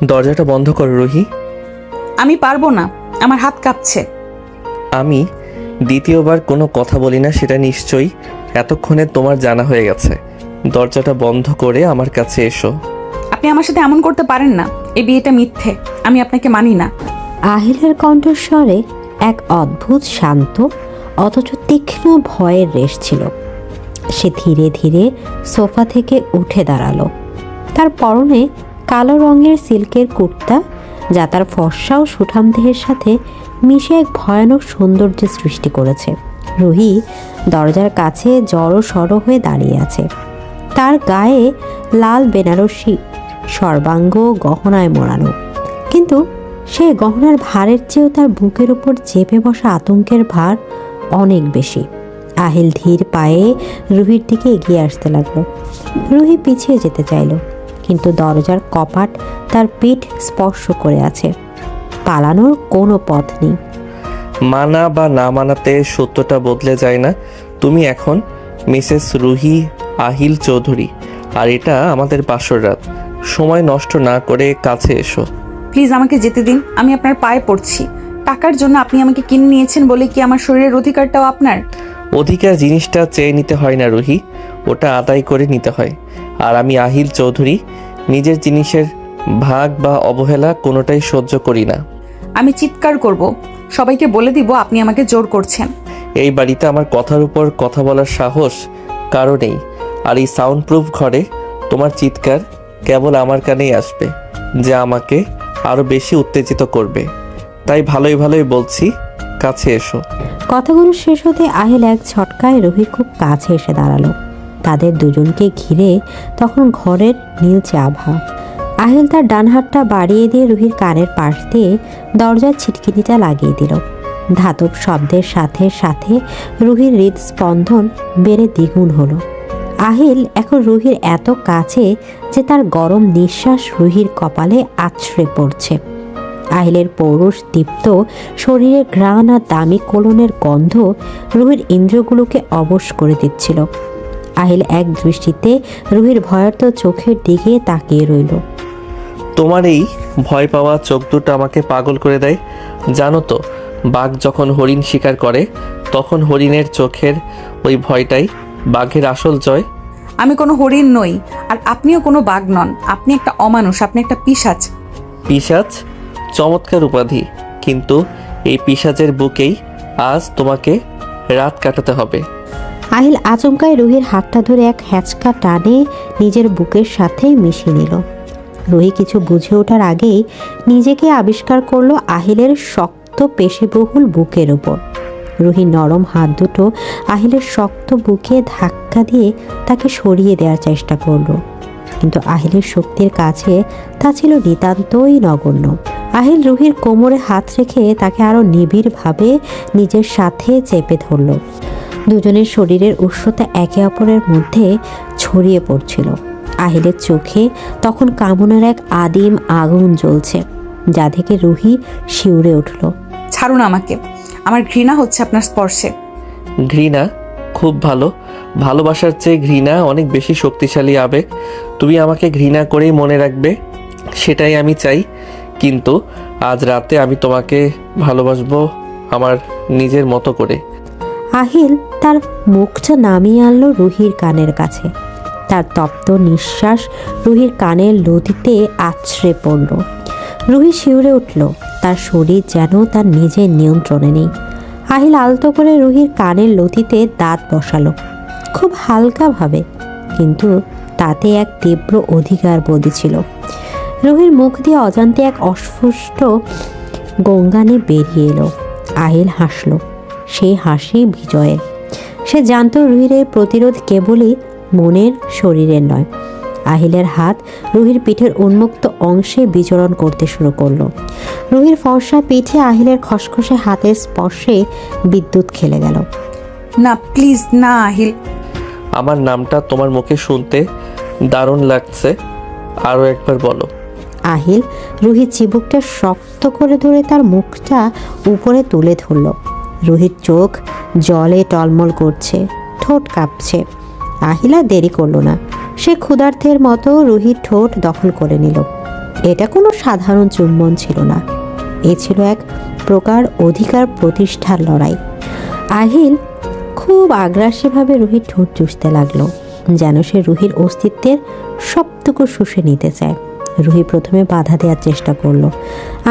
দরজাটা বন্ধ করো রুহি। আমি পারবো না, আমার হাত কাঁপছে। আমি দ্বিতীয়বার কোনো কথা বলি না, সেটা নিশ্চয়ই এতক্ষণে তোমার জানা হয়ে গেছে। দরজাটা বন্ধ করে আমার কাছে এসো। আপনি আমার সাথে এমন করতে পারেন না। এই বিয়েটা মিথ্যে, আমি আপনাকে মানি না। আহিলের কণ্ঠস্বরে এক অদ্ভুত শান্ত অথচ তীক্ষ্ণ ভয়ের রেশ ছিল। সে ধীরে ধীরে সোফা থেকে উঠে দাঁড়ালো। তার পরনে কালো রঙের সিল্কের কুর্তা, যা তার ফর্সা ও সুঠাম দেহের সাথে মিশে এক ভয়ানক সৌন্দর্যের সৃষ্টি করেছে। রুহি দরজার কাছে জড়ো সড়ো হয়ে দাঁড়িয়ে আছে। তার গায়ে লাল বেনারসি সর্বাঙ্গ গহনায় মোড়ানো, কিন্তু সে গহনার ভারের চেয়েও তার বুকের উপর চেপে বসা আতঙ্কের ভার অনেক বেশি। আহিল ধীর পায়ে রুহির দিকে এগিয়ে আসতে লাগলো। রুহি পিছিয়ে যেতে চাইল, কিন্তু দরজার কপাট তার পিঠ স্পর্শ করে আছে। পালানোর কোনো পথ নেই। মানা বা না মানাতে সত্যটা বদলে যায় না। তুমি এখন মিসেস রুহি আহিল চৌধুরী, আর এটা আমাদের বাসর রাত। সময় নষ্ট না করে কাছে এসো। প্লিজ আমাকে যেতে দিন, আমি আপনার পায়ে পড়ছি। টাকার জন্য আপনি আমাকে কিনে নিয়েছেন বলে কি আমার শরীরের অধিকারটাও আপনার? অধিকার জিনিসটা চেয়ে নিতে হয় না রুহি, ওটা আদায় করে নিতে হয়। আর আমি আহিল চৌধুরী নিজের জিনিসের ভাগ বা অবহেলা কোনোটাই সহ্য করি না। আমি চিৎকার করব, সবাইকে বলে দিব আপনি আমাকে জোর করছেন। এই বাড়িতে আমার কথার উপর কথা বলার সাহস কারো নেই। আর এই সাউন্ড প্রুফ ঘরে তোমার চিৎকার কেবল আমার কানেই আসবে, যা আমাকে আরো বেশি উত্তেজিত করবে। তাই ভালোই ভালোই বলছি, কাছে এসো। কথাগুলো শেষ হতে আহিল এক ঝটকায় রুহির খুব কাছে এসে দাঁড়ালো। তাদের দুজনকে ঘিরে তখন ঘরের নীলচে আভা। আহিল তার ডান হাতটা বাড়িয়ে দিয়ে রুহির কানের পাশ দিয়ে দরজার ছিটকিনিটা লাগিয়ে দিল। ধাতব শব্দের সাথে সাথে রুহির হৃদস্পন্দন বেড়ে দ্বিগুণ হলো। আহিল এখন রুহির এত কাছে যে তার গরম নিঃশ্বাস রুহির কপালে আছড়ে পড়ছে। আহিলের পৌরুষ দীপ্ত শরীরের ঘ্রাণ আর দামি কোলনের গন্ধ রুহির ইন্দ্রিয়গুলোকে অবশ করে দিচ্ছিল। আহিল এক দৃষ্টিতে রুহির ভয়ার্ত চোখের দিকে তাকিয়ে রইল। তোমার এই ভয় পাওয়া চোখ দুটো আমাকে পাগল করে দেয়। জানো তো, বাঘ যখন হরিণ শিকার করে তখন হরিণের চোখের ওই ভয়টাই বাঘের আসল জয়। আমি কোনো হরিণ নই, আর আপনিও কোনো বাঘ নন। আপনি একটা অমানুষ, আপনি একটা পিশাচ। পিশাচ? চমৎকার উপাধি, কিন্তু এই পিশাচের বুকেই আজ তোমাকে রাত কাটাতে হবে। আহিল আচমকায় রুহির হাতটা ধরে এক হ্যাঁচকা টানে নিজের বুকের সাথে মিশিয়ে নিল। রুহি কিছু বুঝে ওঠার আগেই নিজেকে আবিষ্কার করলো আহিলের শক্ত পেশিবহুল বুকের উপর। রুহি নরম হাত দুটো আহিলের শক্ত বুকে ধাক্কা দিয়ে তাকে সরিয়ে দেওয়ার চেষ্টা করলো, কিন্তু আহিলের শক্তির কাছে তা ছিল নিতান্তই নগণ্য। আহিল রুহির কোমরে হাত রেখে তাকে আরো নিবিড়ভাবে নিজের সাথে চেপে ধরল। দুজনের শরীরের উষ্ণতা একে অপরের মধ্যে ছড়িয়ে পড়ছিল। আহিলের চোখে তখন কামনার এক আদিম আগুন জ্বলছে, যা থেকে রুহি শিউরে উঠল। ছাড়ুন আমাকে, আমার ঘৃণা হচ্ছে আপনার স্পর্শে। ঘৃণা? খুব ভালো। ভালোবাসার চেয়ে ঘৃণা অনেক বেশি শক্তিশালী আবেগ। তুমি আমাকে ঘৃণা করেই মনে রাখবে, সেটাই আমি চাই। কিন্তু আজ রাতে আমি তোমাকে ভালোবাসবো আমার নিজের মতো করে। আহিল তার মুখটা নামিয়ে আনলো রুহির কানের কাছে। তার তপ্ত নিঃশ্বাস রুহির কানের লতিতে আছড়ে পড়ল। রুহি শিউরে উঠল, তার শরীর যেন তার নিজের নিয়ন্ত্রণে নেই। আহিল আলতো করে রুহির কানের লতিতে দাঁত বসালো, খুব হালকাভাবে, কিন্তু তাতে এক তীব্র অধিকার বোধ ছিল। রুহির মুখ দিয়ে অজান্তে এক অস্ফুষ্ট গঙ্গানে বেরিয়ে এলো। আহিল হাসল, সেই হাসি বিজয়ের। সে জানতো রুহির এই প্রতিরোধ কেবলই মনের, শরীরের নয়। আহিলের হাত রুহির পিঠের উন্মুক্ত অংশে বিচরণ করতে শুরু করলো। রুহির ফর্সা পিঠে আহিলের খসখসে হাতের স্পর্শে বিদ্যুৎ খেলে গেল। না প্লিজ না আহিল। আমার নামটা তোমার মুখে শুনতে দারুণ লাগছে, আরও একবার বলো। আহিল রুহির চিবুকটা শক্ত করে ধরে তার মুখটা উপরে তুলে ধরল। রুহির চোখ জলে টলমল করছে, ঠোঁট কাঁপছে। আহিল আর দেরি করলো না, সে ক্ষুধার্তের মতো রুহির ঠোঁট দখল করে নিল। এটা কোনো সাধারণ চুম্বন ছিল না, এ ছিল এক প্রকার অধিকার প্রতিষ্ঠার লড়াই। আহিল খুব আগ্রাসীভাবে রুহির ঠোঁট চুষতে লাগলো, যেন সে রুহির অস্তিত্বের সবটুকু শুষে নিতে চায়। রুহি প্রথমে বাধা দেওয়ার চেষ্টা করলো,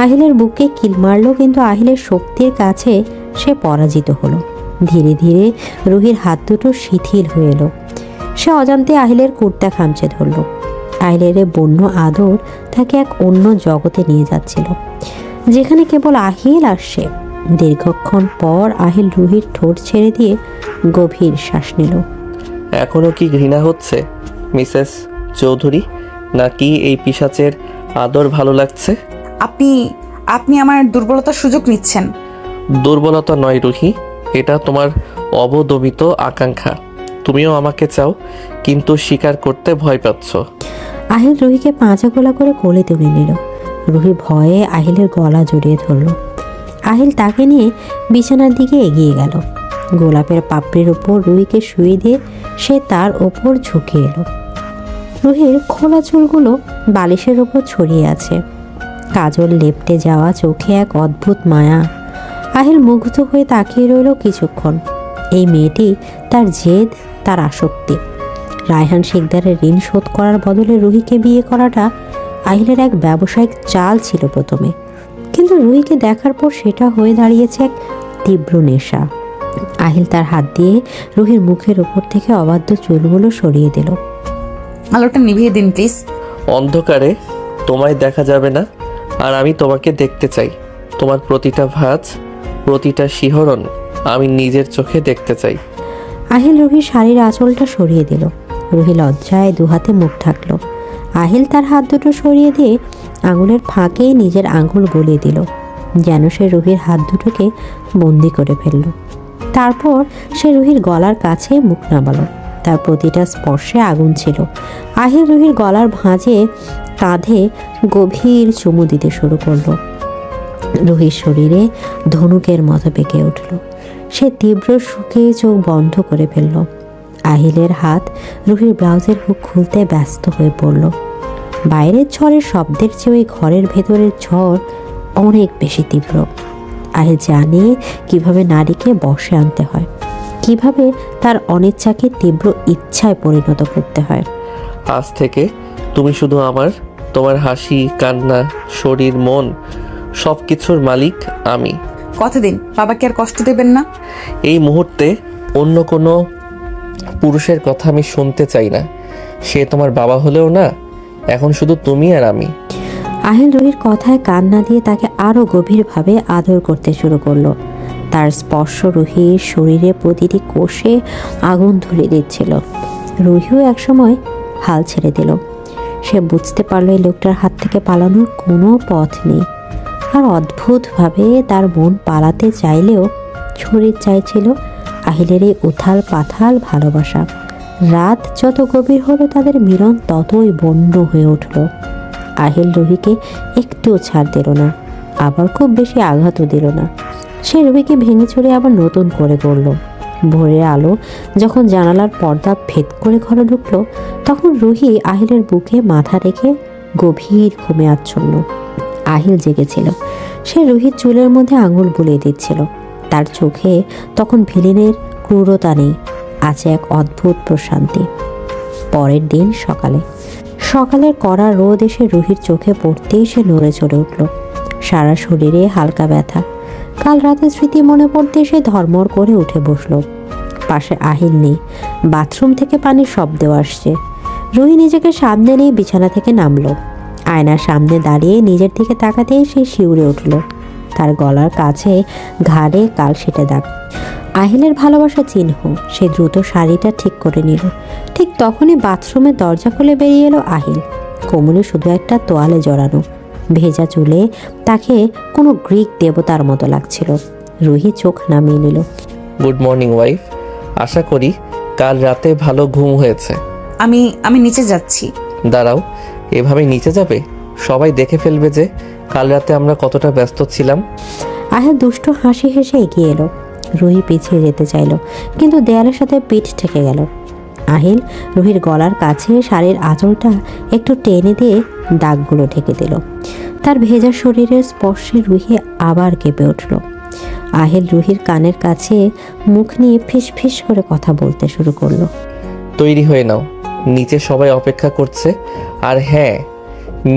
আহিলের বুকে কিল মারলো, কিন্তু আহিলের শক্তির কাছে সে পরাজিত হলো। ধীরে ধীরে রুহির হাত দুটো শিথিল হয়ে এলো। সে অজান্তে আহিলের কুর্তা খামচে ধরল। আহিলের এ বন্য আদর তাকে এক অন্য জগতে নিয়ে যাচ্ছিল, যেখানে কেবল আহিল আর সে। দীর্ঘক্ষণ পর আহিল রুহির ঠোঁট ছেড়ে দিয়ে গভীর শ্বাস নিল। এখনো কি ঘৃণা হচ্ছে মিসেস চৌধুরী, নাকি এই পিশাচের আদর ভালো লাগছে? আপনি আপনি আমার দুর্বলতার সুযোগ নিচ্ছেন। দুর্বলতা নয় রুহি, এটা তোমার অবদমিত আকাঙ্ক্ষা। তুমিও আমাকে চাও, কিন্তু স্বীকার করতে ভয় পাচ্ছ। আহিল রুহিকে পাঁচা গোলা করে কোলে তুলে নিল। রুহি ভয়ে আহিলের গলা জড়িয়ে ধরল। আহিল তাকে নিয়ে বিছানার দিকে এগিয়ে গেল। গোলাপের পাপড়ির উপর রুহিকে শুয়ে দিয়ে সে তার ওপর ঝুঁকে এলো। রুহির খোলা চুলগুলো বালিশের ওপর ছড়িয়ে আছে, কাজল লেপটে যাওয়া চোখে এক অদ্ভুত মায়া। আহিল মুগ্ধ হয়ে তাকিয়ে রইল কিছুক্ষণ। এই মেয়েটি, তার জেদ, তার আসক্তি। রায়হান শিকদারের ঋণ শোধ করার বদলে রুহিকে বিয়ে করাটা আহিলের এক ব্যবসায়িক চাল ছিল প্রথমে, কিন্তু রুহিকে দেখার পর সেটা হয়ে দাঁড়িয়েছে এক তীব্র নেশা। আহিল তার হাত দিয়ে রুহির মুখের ওপর থেকে অবাধ্য চুলগুলো সরিয়ে দিল। আলোটা নিভিয়ে দিন প্লিজ। অন্ধকারে তোমায় দেখা যাবে না, আর আমি তোমাকে দেখতে চাই। তোমার প্রতিটা ভাঁজ, প্রতিটা শিহরণ আমি নিজের চোখে দেখতে চাই। আহিল রুহির শাড়ির আঁচলটা সরিয়ে দিল। রুহি লজ্জায় দুহাতে মুখ ঢাকলো। আহিল তার হাত দুটো সরিয়ে দিয়ে আঙুলের ফাঁকে নিজের আঙুল গলিয়ে দিল, যেন সে রুহির হাত দুটোকে বন্দি করে ফেলল। তারপর সে রুহির গলার কাছে মুখ নামালো। তার প্রতিটা স্পর্শে আগুন ছিল। আহিল রুহির গলার ভাঁজে, কাঁধে গভীর চুমু দিতে শুরু করলো। রুহির শরীরে ধনুকের মতো পেকে উঠল। সে তীব্র সুখে চোখ বন্ধ করে ফেলল। আহিলের হাত রুহির ব্লাউজের হুক খুলতে ব্যস্ত হয়ে পড়ল। বাইরের ঝড়ের শব্দের চেয়ে ওই ঘরের ভেতরের ঝড় অনেক বেশি তীব্র। আহিল জানে কিভাবে নারীকে বশে আনতে হয়, কিভাবে তার অনিচ্ছাকে তীব্র ইচ্ছায় পরিণত করতে হয়। আজ থেকে তুমি শুধু আমার। তোমার হাসি, কান্না, শরীর, মন, সব কিছুর মালিক আমি। কথা দিন বাবাকে আর কষ্ট দেবেন না। এই মুহূর্তে অন্য কোনো পুরুষের কথা আমি শুনতে চাই না। সে তোমার বাবা হলেও না, এখন শুধু তুমি আর আমি। আহিল রুহির কথায় কান না দিয়ে তাকে আরো গভীরভাবে আদর করতে শুরু করলো। তার স্পর্শ রুহির শরীরে প্রতিটি কোষে আগুন ধরিয়ে দিচ্ছিল। রুহিও একসময় হাল ছেড়ে দিল। সে বুঝতে পারলো এই লোকটার হাত থেকে পালানোর কোনো পথ নেই। আর অদ্ভুতভাবে তার মন পালাতে চাইলেও শরীর চাইছিল আহিলের এই উথাল পাথাল ভালোবাসা। রাত যত গভীর হলো তাদের মিলন ততই বন্য হয়ে উঠল। আহিল রুহিকে একটুও ছাড় দিল না, আবার খুব বেশি আঘাতও দিল না। সে রুহিকে ভেঙে চুরে আবার নতুন করে গড়ল। ভোরের আলো যখন জানালার পর্দা ভেদ করে ঘরে ঢুকলো, তখন রুহি আহিলের বুকে মাথা রেখে গভীর ঘুমে আচ্ছন্ন। আহিল জেগেছিল। সে রুহির চুলের মধ্যে আঙুল বুলিয়ে দিচ্ছিল। তার চোখে তখন ভিলেনের ক্রূরতা নেই, আছে এক অদ্ভুত প্রশান্তি। পরের দিন সকালের কড়া রোদ এসে রুহির চোখে পড়তেই সে নড়ে চড়ে উঠল। সারা শরীরে হালকা ব্যথা। কাল রাতে স্মৃতি মনে পড়তে সে ধর্মর করে উঠে বসলো। পাশে আহিল নেই। বাথরুম থেকে পানির শব্দ আসছে। রুহি নিজেকে সামনে নিয়ে বিছানা থেকে নামলো। আয়নার সামনে দাঁড়িয়ে নিজের দিকে তাকাতেই সে শিউরে উঠল। তার গলার কাছে ঘাড়ে কালশিটে দাগ, আহিলের ভালোবাসা চিহ্ন। সে দ্রুত শাড়িটা ঠিক করে নিল। ঠিক তখনই বাথরুমের দরজা খুলে বেরিয়ে এলো আহিল। কোমরে শুধু একটা তোয়ালে জড়ানো, ভেজা চুলে তাকে কোনো গ্রিক দেবতার মতো লাগছিল। রুহি চোখ নামিয়ে নিল। গুড মর্নিং ওয়াইফ, আশা করি কাল রাতে ভালো ঘুম হয়েছে। আমি নিচে যাচ্ছি। দাঁড়াও, এভাবে নিচে যাবে? সবাই দেখে ফেলবে যে কাল রাতে আমরা কতটা ব্যস্ত ছিলাম। আহিল দুষ্ট হাসি হেসে এগিয়ে এলো। রুহি পিছিয়ে যেতে চাইল, কিন্তু দেয়ালের সাথে পিঠ ঠেকে গেল। আহিল রুহির গলার কাছে শাড়ির আঁচলটা একটু টেনে দিয়ে দাগগুলো ঢেকে দিল। তার ভেজা শরীরের স্পর্শে রুহি আবার কেঁপে উঠল। আহিল রুহির কানের কাছে মুখ নিয়ে ফিস ফিস করে কথা বলতে শুরু করলো। তৈরি হয়ে নাও, নিচে সবাই অপেক্ষা করছে। আর হ্যাঁ,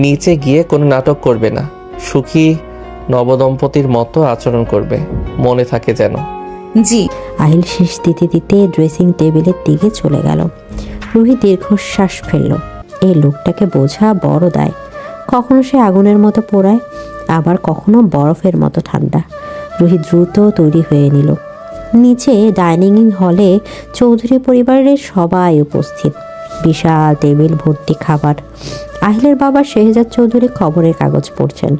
নিচে গিয়ে কোনো নাটক করবে না, সুখী নবদম্পতির মতো আচরণ করবে, মনে থাকে যেন। জি। আহিল শীষ দিতে দিতে ড্রেসিং টেবিলের দিকে চলে গেল। রুহি দীর্ঘশ্বাস ফেলল। এই লোকটাকে বোঝা বড় দায়। কখনো সে আগুনের মতো পোড়ায়, আবার কখনো বরফের মতো ঠান্ডা। রুহি দ্রুত তৈরি হয়ে নিল। নিচে ডাইনিং হলে চৌধুরী পরিবারের সবাই উপস্থিত। বিশাল টেবিল ভর্তি খাবার। আহিলের বাবা শেহজাদ চৌধুরী খবরের কাগজ পড়ছেন।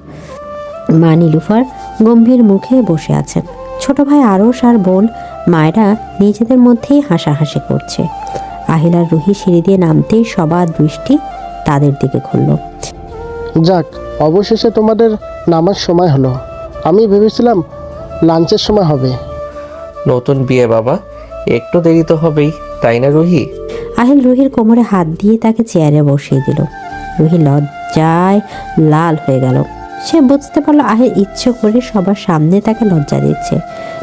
মা নীলুফার গম্ভীর মুখে বসে আছেন। ছোট ভাই আরশ আর বোন মায়েরা নিজেদের মধ্যেই হাসাহাসি করছে। আহিল আর রুহি সিঁড়ি দিয়ে নামতেই সবার দৃষ্টি তাদের দিকে ঘুরল। যাক, অবশেষে তোমাদের নামার সময় হলো। আমি ভেবেছিলাম লাঞ্চের সময় হবে। নতুন বিয়ে বাবা, একটু দেরি তো হবেই, তাই না রুহি? আহিল রুহির কোমরে হাত দিয়ে তাকে চেয়ারে বসিয়ে দিল। রুহি লজ্জায় লাল হয়ে গেল। সে বুঝতে পারলো আহিল ইচ্ছে করে সবার সামনে তাকে লজ্জা দিচ্ছে।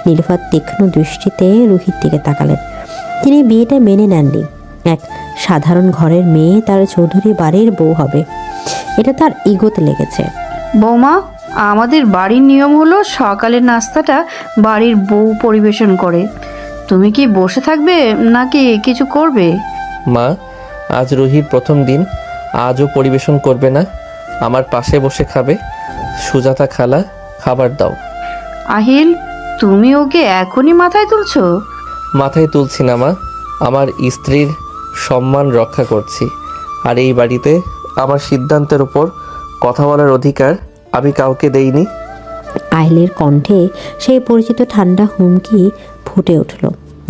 নীলুফার তীক্ষ্ণ দৃষ্টিতে রুহির দিকে তাকালেন। তিনি বিয়েটা মেনে নেননি। এক সাধারণ ঘরের মেয়ে তার চৌধুরী বাড়ির বউ হবে, এটা তার ইগোতে লেগেছে। বৌমা, আমাদের বাড়ির নিয়ম হলো সকালের নাস্তাটা বাড়ির বউ পরিবেশন করে। তুমি কি বসে থাকবে নাকি কিছু করবে? মা, আজ রুহির প্রথম দিন, আজও পরিবেশন করবে না, আমার পাশে বসে খাবে। সুজাতা খালা, খাবার দাও। আহিল, তুমি ওকে এখনই মাথায় তুলছো? মাথায় তুলছি না মা, আমার স্ত্রীর সম্মান রক্ষা করছি। আর এই বাড়িতে আমার সিদ্ধান্তের উপর কথা বলার অধিকার আমি কাউকে দেইনি। আহিলের কণ্ঠে সেই পরিচিত ঠান্ডা হুমকি ফুটে উঠল।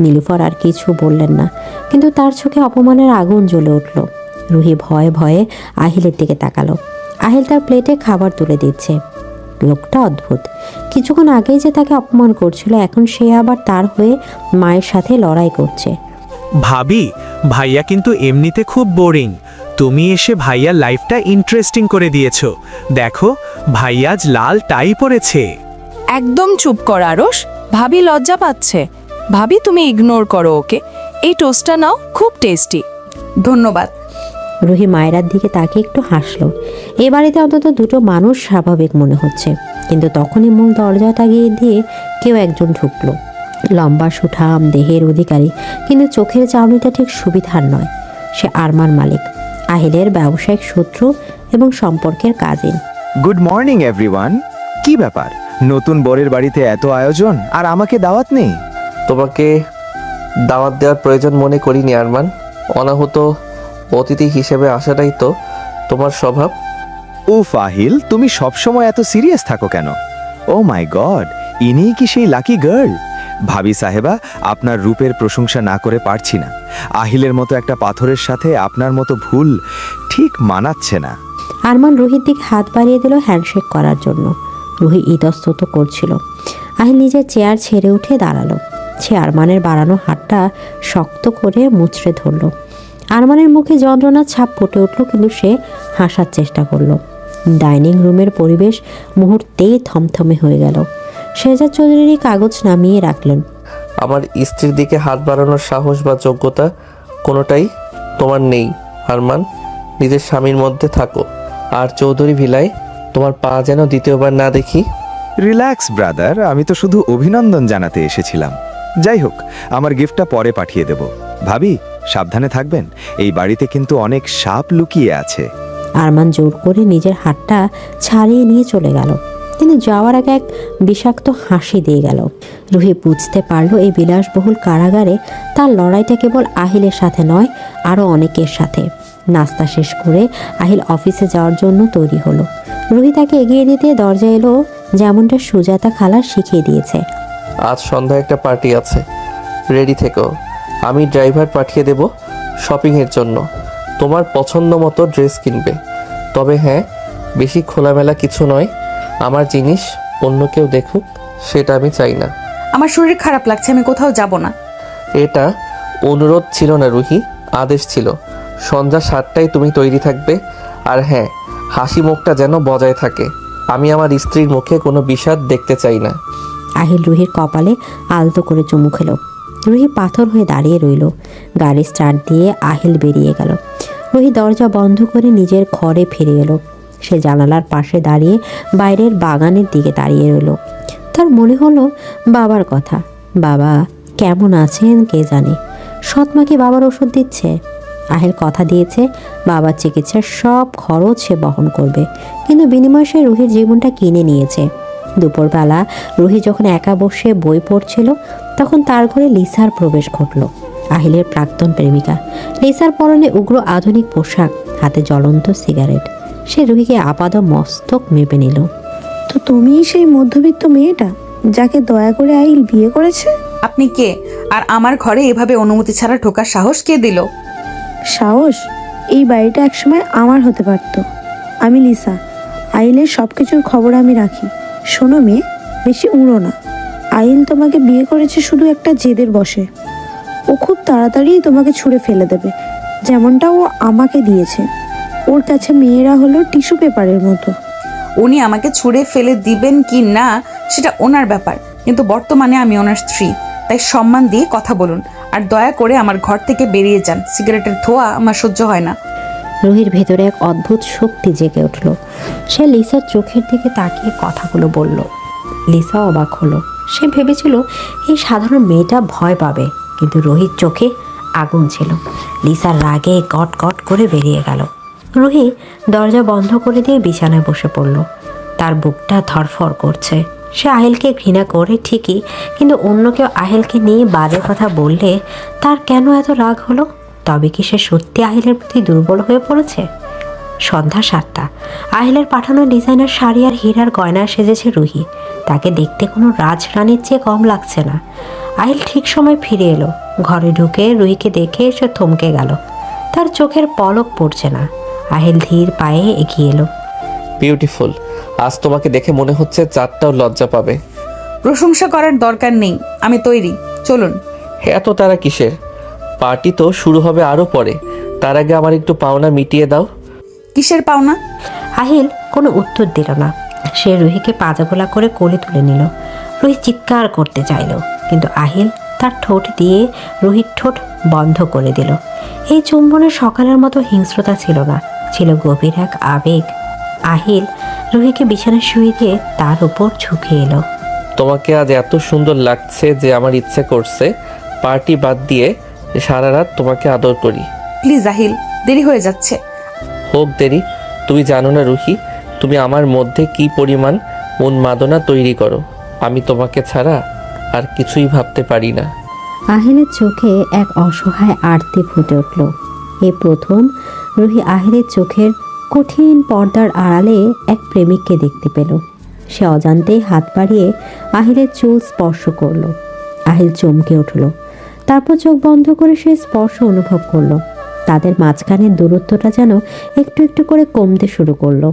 নীলুফার আর কিছু বললেন না, কিন্তু তার চোখে অপমানের আগুন জ্বলে উঠল। রুহি ভয়ে ভয়ে আহিলের দিকে তাকালো। আহিল তার প্লেটে খাবার তুলে দিচ্ছে। লোকটা অদ্ভুত। কিছুক্ষণ আগেই যে তাকে অপমান করছিল, এখন সে আবার তার হয়ে মায়ের সাথে লড়াই করছে। ভাবি, ভাইয়া কিন্তু এমনিতে খুব বোরিং। তুমি এসে ভাইয়ার লাইফটা ইন্টারেস্টিং করে দিয়েছো। দেখো, ভাইয়া আজ লাল টাই পরেছে। একদম চুপ কর আরশ, ভাবি লজ্জা পাচ্ছে। ভাবি, তুমি ইগনোর করো ওকে। এই টোস্টটা নাও, খুব টেস্টি। ধন্যবাদ। রুহি মায়েরার দিকে তাকে একটু হাসলো। এ বাড়িতে অন্তত দুটো মানুষ স্বাভাবিক মনে হচ্ছে। কিন্তু তখনই মূল দরজাটা গিয়ে দিয়ে কেউ একজন ঢুকলো। লম্বা সুঠাম দেহের অধিকারী, কিন্তু চোখের চাউনিটা ঠিক সুবিধার নয়। সে আরমান মালিক, আহিলের ব্যবসায়িক শত্রু এবং সম্পর্কের কাজিন। Good morning everyone. কি ব্যাপার, নতুন বরের বাড়িতে এত আয়োজন আর আমাকে দাওয়াত নেই? তোমাকে দাওয়াত দেওয়ার প্রয়োজন মনে করিনি আরমান। অনাহূত অতিথি হিসেবে আসাটাই তো তোমার স্বভাব। উফ আহিল, তুমি সবসময় এত সিরিয়াস থাকো কেন? ও মাই গড, ইনিই কি সেই লাকি গার্ল? ভাবি সাহেবা, আপনার রূপের প্রশংসা না করে পারছি না। আহিলের মতো একটা পাথরের সাথে আপনার মতো ভুল ঠিক মানাচ্ছে না। আরমান রুহির দিকে হাত বাড়িয়ে দিল হ্যান্ডশেক করার জন্য। রুহি ইতস্তত করছিল। আহিল নিজের চেয়ার ছেড়ে উঠে দাঁড়ালো। সে আরমানের বাড়ানো হাতটা শক্ত করে মুচড়ে ধরল। আরমানের মুখে যন্ত্রণার ছাপ ফুটে উঠল, কিন্তু সে হাসার চেষ্টা করলো। ডাইনিং রুমের পরিবেশ মুহূর্তেই থমথমে হয়ে গেল। শেহজাদ চৌধুরী কাগজ নামিয়ে রাখলেন। আমার স্ত্রীর দিকে হাত বাড়ানোর সাহস বা যোগ্যতা কোনোটাই তোমার নেই আরমান। নিজের স্বামীর মধ্যে থাকো। আর চৌধুরী ভিলায় তোমার পা যেন দ্বিতীয়বার না দেখি। রিল্যাক্স ব্রাদার, আমি তো শুধু অভিনন্দন জানাতে এসেছিলাম। যাই হোক, আমার গিফটটা পরে পাঠিয়ে দেব। ভাবি, সাবধানে থাকবেন, এই বাড়িতে কিন্তু অনেক সাপ লুকিয়ে আছে। আরমান জোর করে নিজের হাতটা ছাড়িয়ে নিয়ে চলে গেল, কিন্তু যাওয়ার আগে এক বিষাক্ত হাসি দিয়ে গেল। রুহি বুঝতে পারলো এই বিলাসবহুল কারাগারে তার লড়াইটা কেবল আহিলের সাথে নয়, আরও অনেকের সাথে। নাস্তা শেষ করে আহিল অফিসে যাওয়ার জন্য তৈরি হলো। রুহি তাকে এগিয়ে দিতে দরজা এলো, যেমনটা সুজাতা খালা শিখিয়ে দিয়েছে। আজ সন্ধ্যায় একটা পার্টি আছে, রেডি থেকো। আমি ড্রাইভার পাঠিয়ে দেব শপিংয়ের জন্য। তোমার পছন্দ মতো ড্রেস কিনবে। তবে হ্যাঁ, বেশি খোলামেলা কিছু নয়। আমার জিনিস অন্য কেউ দেখুক, সেটা আমি চাই না। আমার শরীর খারাপ লাগছে, আমি কোথাও যাব না। এটা অনুরোধ ছিল না রুহি, আদেশ ছিল। সন্ধ্যা 7টায় তুমি তৈরি থাকবে। আর হ্যাঁ, হাসি মুখটা যেন বজায় থাকে। আমি আমার স্ত্রীর মুখে কোনো বিষাদ দেখতে চাই না। আহিল রুহির কপালে আলতো করে চুমু খেলো। রুহি পাথর হয়ে দাঁড়িয়ে রইল। গাড়ি স্টার্ট দিয়ে আহিল বেরিয়ে গেল। রুহি দরজা বন্ধ করে নিজের ঘরে ফিরে এলো। সে জানালার পাশে দাঁড়িয়ে বাইরের বাগানের দিকে দাঁড়িয়ে রইল। তার মনে হলো বাবার কথা। বাবা কেমন আছেন কে জানে। সৎমা কি বাবার ওষুধ দিচ্ছে? আহিল কথা দিয়েছে বাবার চিকিৎসার সব খরচ সে বহন করবে, কিন্তু বিনিময়ে সে রুহির জীবনটা কিনে নিয়েছে। দুপুরবেলা রুহি যখন একা বসে বই পড়ছিল, তখন তার ঘরে লিসার প্রবেশ ঘটল। আহিলের প্রাক্তন প্রেমিকা। লিসার পরনে উগ্র আধুনিক পোশাক, হাতে জ্বলন্ত সিগারেট। সে রুহিকে আপাদ মস্তক মেপে নিল। তো তুমিই সেই মধ্যবিত্ত মেয়েটা যাকে দয়া করে আহিল বিয়ে করেছে? আপনি কে? আর আমার ঘরে এভাবে অনুমতি ছাড়া ঢোকার সাহস কে দিল? সাহস? এই বাড়িটা একসময় আমার হতে পারত। আমি লিসা, আহিলের সব কিছুর খবর আমি রাখি। শোনো মেয়ে, বেশি উড়ো না। আহিল তোমাকে বিয়ে করেছে শুধু একটা জেদের বশে। ও খুব তাড়াতাড়ি তোমাকে ছুঁড়ে ফেলে দেবে, যেমনটা ও আমাকে দিয়েছে। ওর কাছে মেয়েরা হলো টিস্যু পেপারের মতো। উনি আমাকে ছুঁড়ে ফেলে দিবেন কি না সেটা ওনার ব্যাপার, কিন্তু বর্তমানে আমি ওনার স্ত্রী, তাই সম্মান দিয়ে কথা বলুন আর দয়া করে আমার ঘর থেকে বেরিয়ে যান। সিগারেটের ধোঁয়া আমার সহ্য হয় না। রুহির ভেতরে এক অদ্ভুত শক্তি জেগে উঠল। সে লিসার চোখের দিকে তাকিয়ে কথাগুলো বলল। লিসা অবাক হলো। সে ভেবেছিল এই সাধারণ মেয়েটা ভয় পাবে, কিন্তু রুহির চোখে আগুন ছিল। লিসার রাগে কট কট করে বেরিয়ে গেল। রুহি দরজা বন্ধ করে দিয়ে বিছানায় বসে পড়ল। তার বুকটা ধরফর করছে। সে আহিলকে ঘৃণা করে ঠিকই, কিন্তু অন্য কেউ আহিলকে নিয়ে বাজে কথা বললে তার কেন এত রাগ হলো? তবে কি সে সত্যি আহিলের প্রতি দুর্বল হয়ে পড়েছে? সন্ধ্যা 7টা। আহিলের পাঠানো ডিজাইনার শাড়ি আর হীরার গয়না সেজেছে রুহি। তাকে দেখতে কোনো রাজরানীর চেয়ে কম লাগছে না। আহিল ঠিক সময় ফিরে এলো। ঘরে ঢুকে রুহিকে দেখে সে থমকে গেল। তার চোখের পলক পড়ছে না। আহিল ধীর পায়ে এগিয়ে এলো। বিউটিফুল। আজ তোমাকে দেখে মনে হচ্ছে চাঁদটাও লজ্জা পাবে। প্রশংসা করার দরকার নেই, আমি তৈরি, চলুন। এত তারা কিসের? পার্টি তো শুরু হবে আরও পরে। তার আগে আমার একটু পাওনা মিটিয়ে দাও। কিসের পাওনা? আহিল কোনো উত্তর দিল না। সে রুহিকে পাজাগোলা করে কোলে তুলে নিল। রুহি চিৎকার করতে চাইল, কিন্তু আহিল তার ঠোঁট দিয়ে রুহির ঠোঁট বন্ধ করে দিল। এই চুম্বনের সকালের মতো হিংস্রতা ছিল না, ছিল গভীর এক আবেগ। আহিল রুহিকে বিছানায় শুয়ে দিয়ে তার উপর ঝুঁকে এলো। তোমাকে আজ এত সুন্দর লাগছে যে আমার ইচ্ছে করছে পার্টি বাদ দিয়ে সারা রাত তোমাকে আদর করি। প্লিজ আহিল, দেরি হয়ে যাচ্ছে। হোক দেরি। তুমি জানো না রুহি, তুমি আমার মধ্যে কি পরিমাণ উন্মাদনা তৈরি করো। আমি তোমাকে ছাড়া আর কিছুই ভাবতে পারি না। আহিলের চোখে এক অসহায় আরতি ফুটে উঠল। এই প্রথম রুহি আহিলের চোখের কঠিন পর্দার আড়ালে এক প্রেমিককে দেখতে পেল। সে অজান্তেই হাত বাড়িয়ে আহিলের চুল স্পর্শ করলো। আহিল চমকে উঠল। তারপর চোখ বন্ধ করে সে স্পর্শ অনুভব করলো। তাদের মাঝখানের দূরত্বটা যেন একটু একটু করে কমতে শুরু করলো।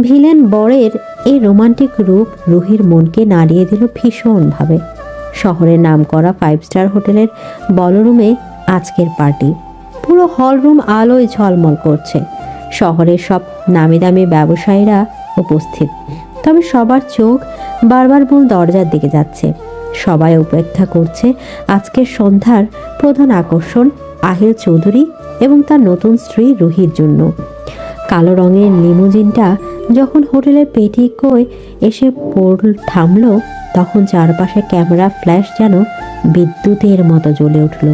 ভিলেন বরের এই রোমান্টিক রূপ রুহির মনকে নাড়িয়ে দিল ভীষণভাবে। শহরের নামকরা 5 স্টার হোটেলের বলরুমে আজকের পার্টি। পুরো হলরুম আলোয় ঝলমল করছে। শহরের সব নামি দামি ব্যবসায়ীরা উপস্থিত, তবে সবার চোখ বারবার মূল দরজার দিকে যাচ্ছে। সবাই অপেক্ষা করছে আজকের সন্ধ্যার প্রধান আকর্ষণ আহিল চৌধুরী এবং তার নতুন স্ত্রী রুহির জন্য। কালো রঙের লিমুজিনটা যখন হোটেলের পেটিকোয় এসে থামলো, তখন চারপাশে ক্যামেরা ফ্ল্যাশ যেন বিদ্যুতের মতো জ্বলে উঠল।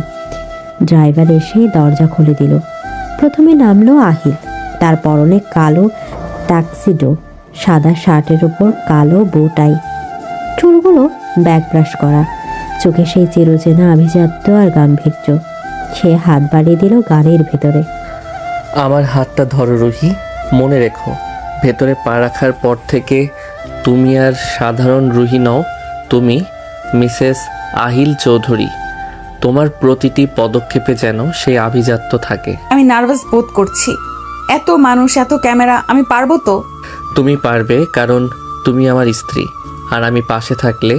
ড্রাইভার এসে দরজা খুলে দিল। প্রথমে নামলো আহিল। তার পরনে কালো টাক্সিডো, সাদা শার্টের উপর কালো বোটাই, চুলগুলো ব্যাক ব্রাশ করা, চোখে সেই চিরচেনা আভিজাত্য আর গাম্ভীর্য। সে হাত বাড়িয়ে দিল গাড়ির ভেতরে। আমার হাতটা ধরো রুহি। মনে রেখো, ভেতরে পা রাখার পর থেকে তুমি আর সাধারণ রুহি নও, তুমি মিসেস আহিল চৌধুরী। তোমার প্রতিটি পদক্ষেপে যেন সেই আভিজাত্য থাকে। আমি নার্ভাস বোধ করছি। এত মানুষ, এত ক্যামেরা, আমি পারবো তো? তুমি পারবে, কারণ তুমি আমার স্ত্রী। আর আমি পাশে থাকলে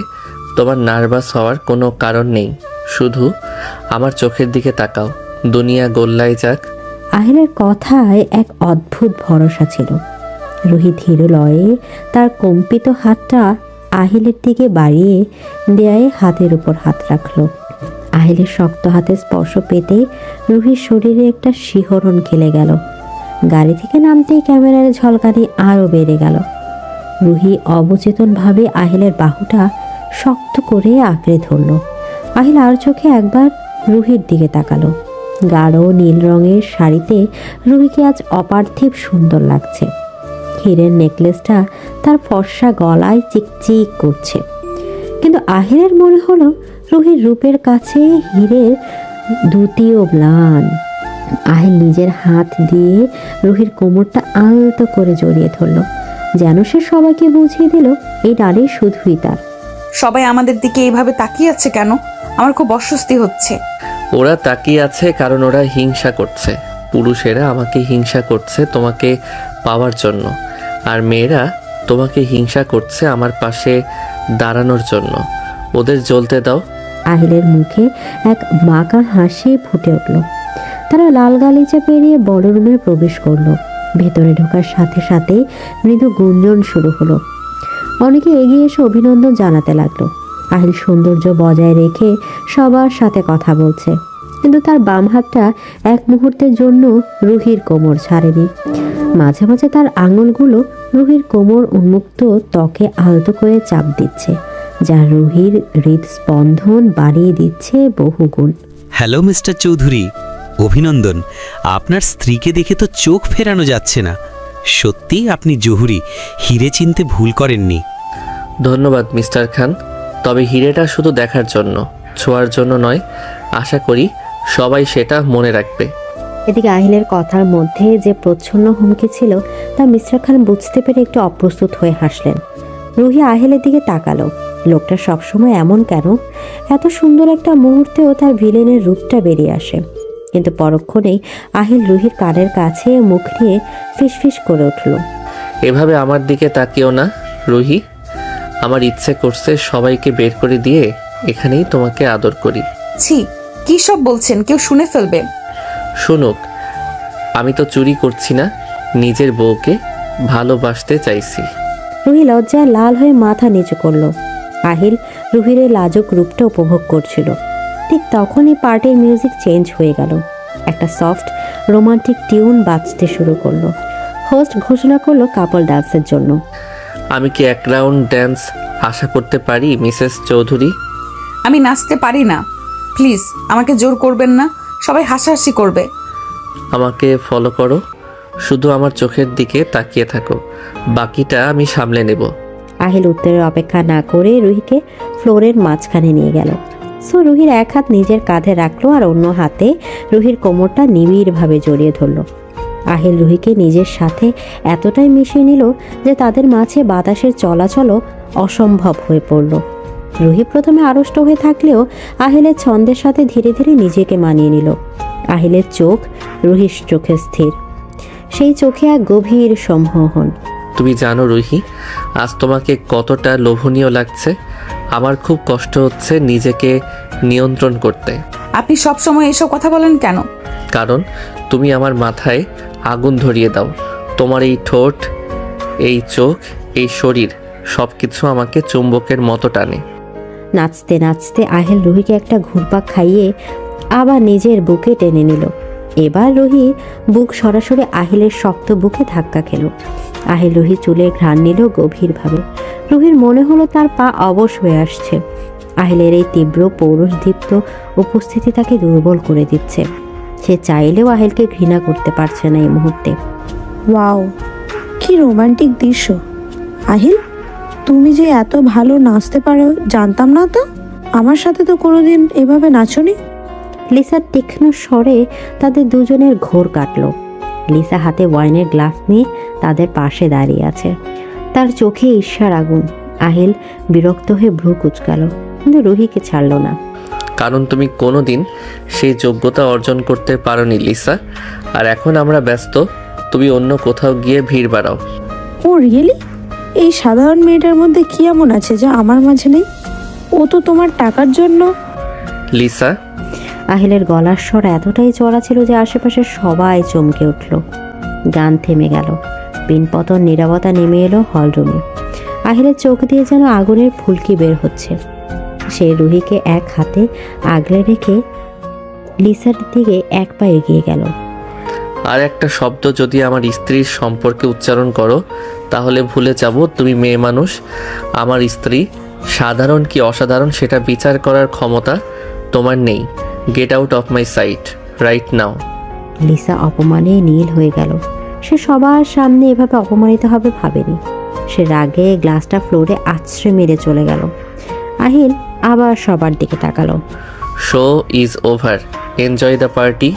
তোমার নার্ভাস হওয়ার কোনো কারণ নেই। শুধু আমার চোখের দিকে তাকাও, দুনিয়া গোল্লায় যাক। আহিলের কথায় এক অদ্ভুত ভরসা ছিল। রুহি ধীর লয়ে তার কম্পিত হাতটা আহিলের দিকে বাড়িয়ে দেয়ায় হাতের উপর হাত রাখলো। আহিলের শক্ত হাতে স্পর্শ পেতে রুহির শরীরে একটা শিহরণ খেলে গেল। গাড়ি থেকে নামতেই ক্যামেরার ঝলকানি আরও বেড়ে গেল। রুহি অবচেতনভাবে আহিলের বাহুটা শক্ত করে আঁকড়ে ধরল। আহিল আর চোখে একবার রুহির দিকে তাকালো। গাঢ় নীল রঙের শাড়িতে রুহিকে আজ অপার্থিব সুন্দর লাগছে। হীরের নেকলেসটা তার ফর্সা গলায় চিকচিক করছে, কিন্তু আহিলের মনে হলো রুহির রূপের কাছে হীরের দ্বিতীয় ম্লান। আহিল নিজের হাত দিয়ে রুহির কোমরটা আলতো করে জড়িয়ে ধরল, যেন সে সবাইকে বুঝিয়ে দিল এই নারী শুধুই তার। সবাই আমাদের দিকে এইভাবে তাকিয়ে আছে কেন? আমার খুব অস্বস্তি হচ্ছে। ওরা তাকিয়ে আছে কারণ ওরা হিংসা করছে। পুরুষেরা আমাকে হিংসা করছে তোমাকে পাওয়ার জন্য, আর মেয়েরা তোমাকে হিংসা করছে আমার পাশে দাঁড়ানোর জন্য। ওদের জ্বলতে দাও। আহিলের মুখে এক মাকা হাসি ফুটে উঠল। তারা লাল গালিচা পেরিয়ে বড় রুমে প্রবেশ করলো। ভেতরে ঢোকার সাথে সাথে মৃদু গুঞ্জন শুরু হলো। অনেকে এগিয়ে এসে অভিনন্দন জানাতে লাগলো। আহিল সৌন্দর্য বজায় রেখে সবার সাথে কথা বলছে, কিন্তু তার বাম হাতটা এক মুহূর্তের জন্য রুহির কোমর ছাড়েনি। মাঝে মাঝে তার আঙুলগুলো রুহির কোমর উন্মুক্ত ত্বকে আলতো করে চাপ দিচ্ছে, যা রুহির হৃদস্পন্দন বাড়িয়ে দিচ্ছে বহুগুণ। হ্যালো মিস্টার চৌধুরী, অভিনন্দন। আপনার স্ত্রীকে দেখে তো চোখ ফেরানো যাচ্ছে না। সত্যি আপনি জহুরি, হিরে চিনতে ভুল করেননি। ধন্যবাদ মিস্টার খান, তবে হিরেটা শুধু দেখার জন্য, ছোঁয়ার জন্য নয়। আশা করি সবাই সেটা মনে রাখবে। এদিকে আহিলের কথার মধ্যে যে প্রচ্ছন্ন হুমকি ছিল তা মিস্টার খান বুঝতে পেরে একটু অপ্রস্তুত হয়ে হাসলেন। রুহি আহিলের দিকে তাকালো। লোকটা সবসময় এমন কেন? এত সুন্দর একটা মুহূর্তেও তার ভিলেনের রূপটা বেরিয়ে আসে। কিন্তু পরক্ষণেই আহিল রুহির কানের কাছে মুখ নিয়ে ফিসফিস করে উঠল। এভাবে আমার দিকে তাকিও না রুহি। আমার ইচ্ছে করছে সবাইকে বের করে দিয়ে এখানেই তোমাকে আদর করি। ছি, কি সব বলছেন? কেউ শুনে ফেলবে। শুনুক, আমি তো চুরি করছি না, নিজের বউকে ভালোবাসতে চাইছি। রুহি লজ্জায় লাল হয়ে মাথা নিচু করলো। আহিল রুহির এই লাজুক রূপটা উপভোগ করছিল। ঠিক তখনই পার্টির মিউজিক চেঞ্জ হয়ে গেল। একটা সফট রোমান্টিক টিউন বাজতে শুরু করলো। হোস্ট ঘোষণা করলো কাপল ডান্সের জন্য। আমি কি এক রাউন্ড ড্যান্স আশা করতে পারি মিসেস চৌধুরী? আমি নাচতে পারি না, প্লিজ আমাকে জোর করবেন না। সবাই হাসাহাসি করবে। আমাকে ফলো করো, শুধু আমার চোখের দিকে তাকিয়ে থাকো, বাকিটা আমি সামলে নেব। আহিল উত্তরের অপেক্ষা না করে রুহিকে ফ্লোরের মাঝখানে নিয়ে গেল। সো রুহির এক হাত নিজের কাঁধে রাখলো আর অন্য হাতে রুহির কোমরটা নিবিড়ভাবে জড়িয়ে ধরলো। আহিল রুহিকে নিজের সাথে এতটাই মিশিয়ে নিল যে তাদের মাঝে বাতাসের চলাচলও অসম্ভব হয়ে পড়ল। রুহি প্রথমে আড়ষ্ট হয়ে থাকলেও আহিলের ছন্দের সাথে ধীরে ধীরে নিজেকে মানিয়ে নিল। আহিলের চোখ রুহির চোখে স্থির, সেই চোখে এক গভীর সম্মোহন। তুমি জানো রুহি, আজ তোমাকে কতটা লোভনীয় লাগছে। আমার খুব কষ্ট হচ্ছে নিজেকে নিয়ন্ত্রণ করতে। আপনি সব সময় এসব কথা বলেন কেন? কারণ তুমি আমার মাথায় আগুন ধরিয়ে দাও। তোমার এই ঠোঁট, এই চোখ, এই শরীর, সব কিছু আমাকে চুম্বকের মতো টানে। নাচতে নাচতে আহিল রুহিকে একটা ঘুরপাক খাইয়ে আবার নিজের বুকে টেনে নিল। এবার রুহি বুক সরাসরি আহিলের শক্ত বুকে ধাক্কা খেল। আহিল রুহি চুলের ঘ্রাণ নিল গভীরভাবে। রুহির মনে হলো তার পা অবশ হয়ে আসছে। আহিলের এই তীব্র পৌরুষদীপ্ত উপস্থিতি তাকে দুর্বল করে দিচ্ছে। সে চাইলেও আহিলকে ঘৃণা করতে পারছে না এই মুহূর্তে। ওয়াও, কি রোমান্টিক দৃশ্য। আহিল, তুমি যে এত ভালো নাচতে পারো জানতাম না তো। আমার সাথে তো কোনোদিন এভাবে নাচনি। লিসার তীক্ষ্ণ স্বরে তাদের দুজনের ঘোর কাটল। লিসা হাতে ওয়াইনের গ্লাস নিয়ে তাদের পাশে দাঁড়িয়ে আছে, তার চোখে ঈর্ষার আগুন। আহিল বিরক্ত হয়ে ভ্রু কুঁচকাল, কিন্তু রুহিকে ছাড়ল না। কারণ তুমি কোনোদিন সেই যোগ্যতা অর্জন করতে পারোনি লিসা, আর এখন আমরা ব্যস্ত। তুমি অন্য কোথাও গিয়ে ভিড় বাড়াও। ও রিয়েলি? এই সাধারণ মেয়েটার মধ্যে কি এমন আছে যা আমার মাঝে নেই? ও তো তোমার টাকার জন্য। লিসা, আহিলের গলার স্বর এতটাই চড়া ছিল যে আশেপাশে সবাই চমকে উঠল। গান থেমে গেল। পিনপতন নীরবতা নেমে এলো হলরুমে। আহিলের চোখ দিয়ে যেন আগুনের ফুলকি বের হচ্ছে। সে রুহিকে এক হাতে আগলে রেখে লিসার দিকে এক পা এগিয়ে গেল। আর একটা শব্দ যদি আমার স্ত্রীর সম্পর্কে উচ্চারণ করো তাহলে ভুলে যাব তুমি মেয়ে মানুষ। আমার স্ত্রী সাধারণ কি অসাধারণ সেটা বিচার করার ক্ষমতা তোমার নেই। Get out of my sight right now. Lisa অপমানে নীল হয়ে গেল। সে সবার সামনে এভাবে অপমানিত হবে ভাবেনি। সে রাগে গ্লাসটা ফ্লোরে আছড়ে মেরে চলে গেল। আহিল আবার সবার দিকে তাকালো। Show is over, enjoy the party.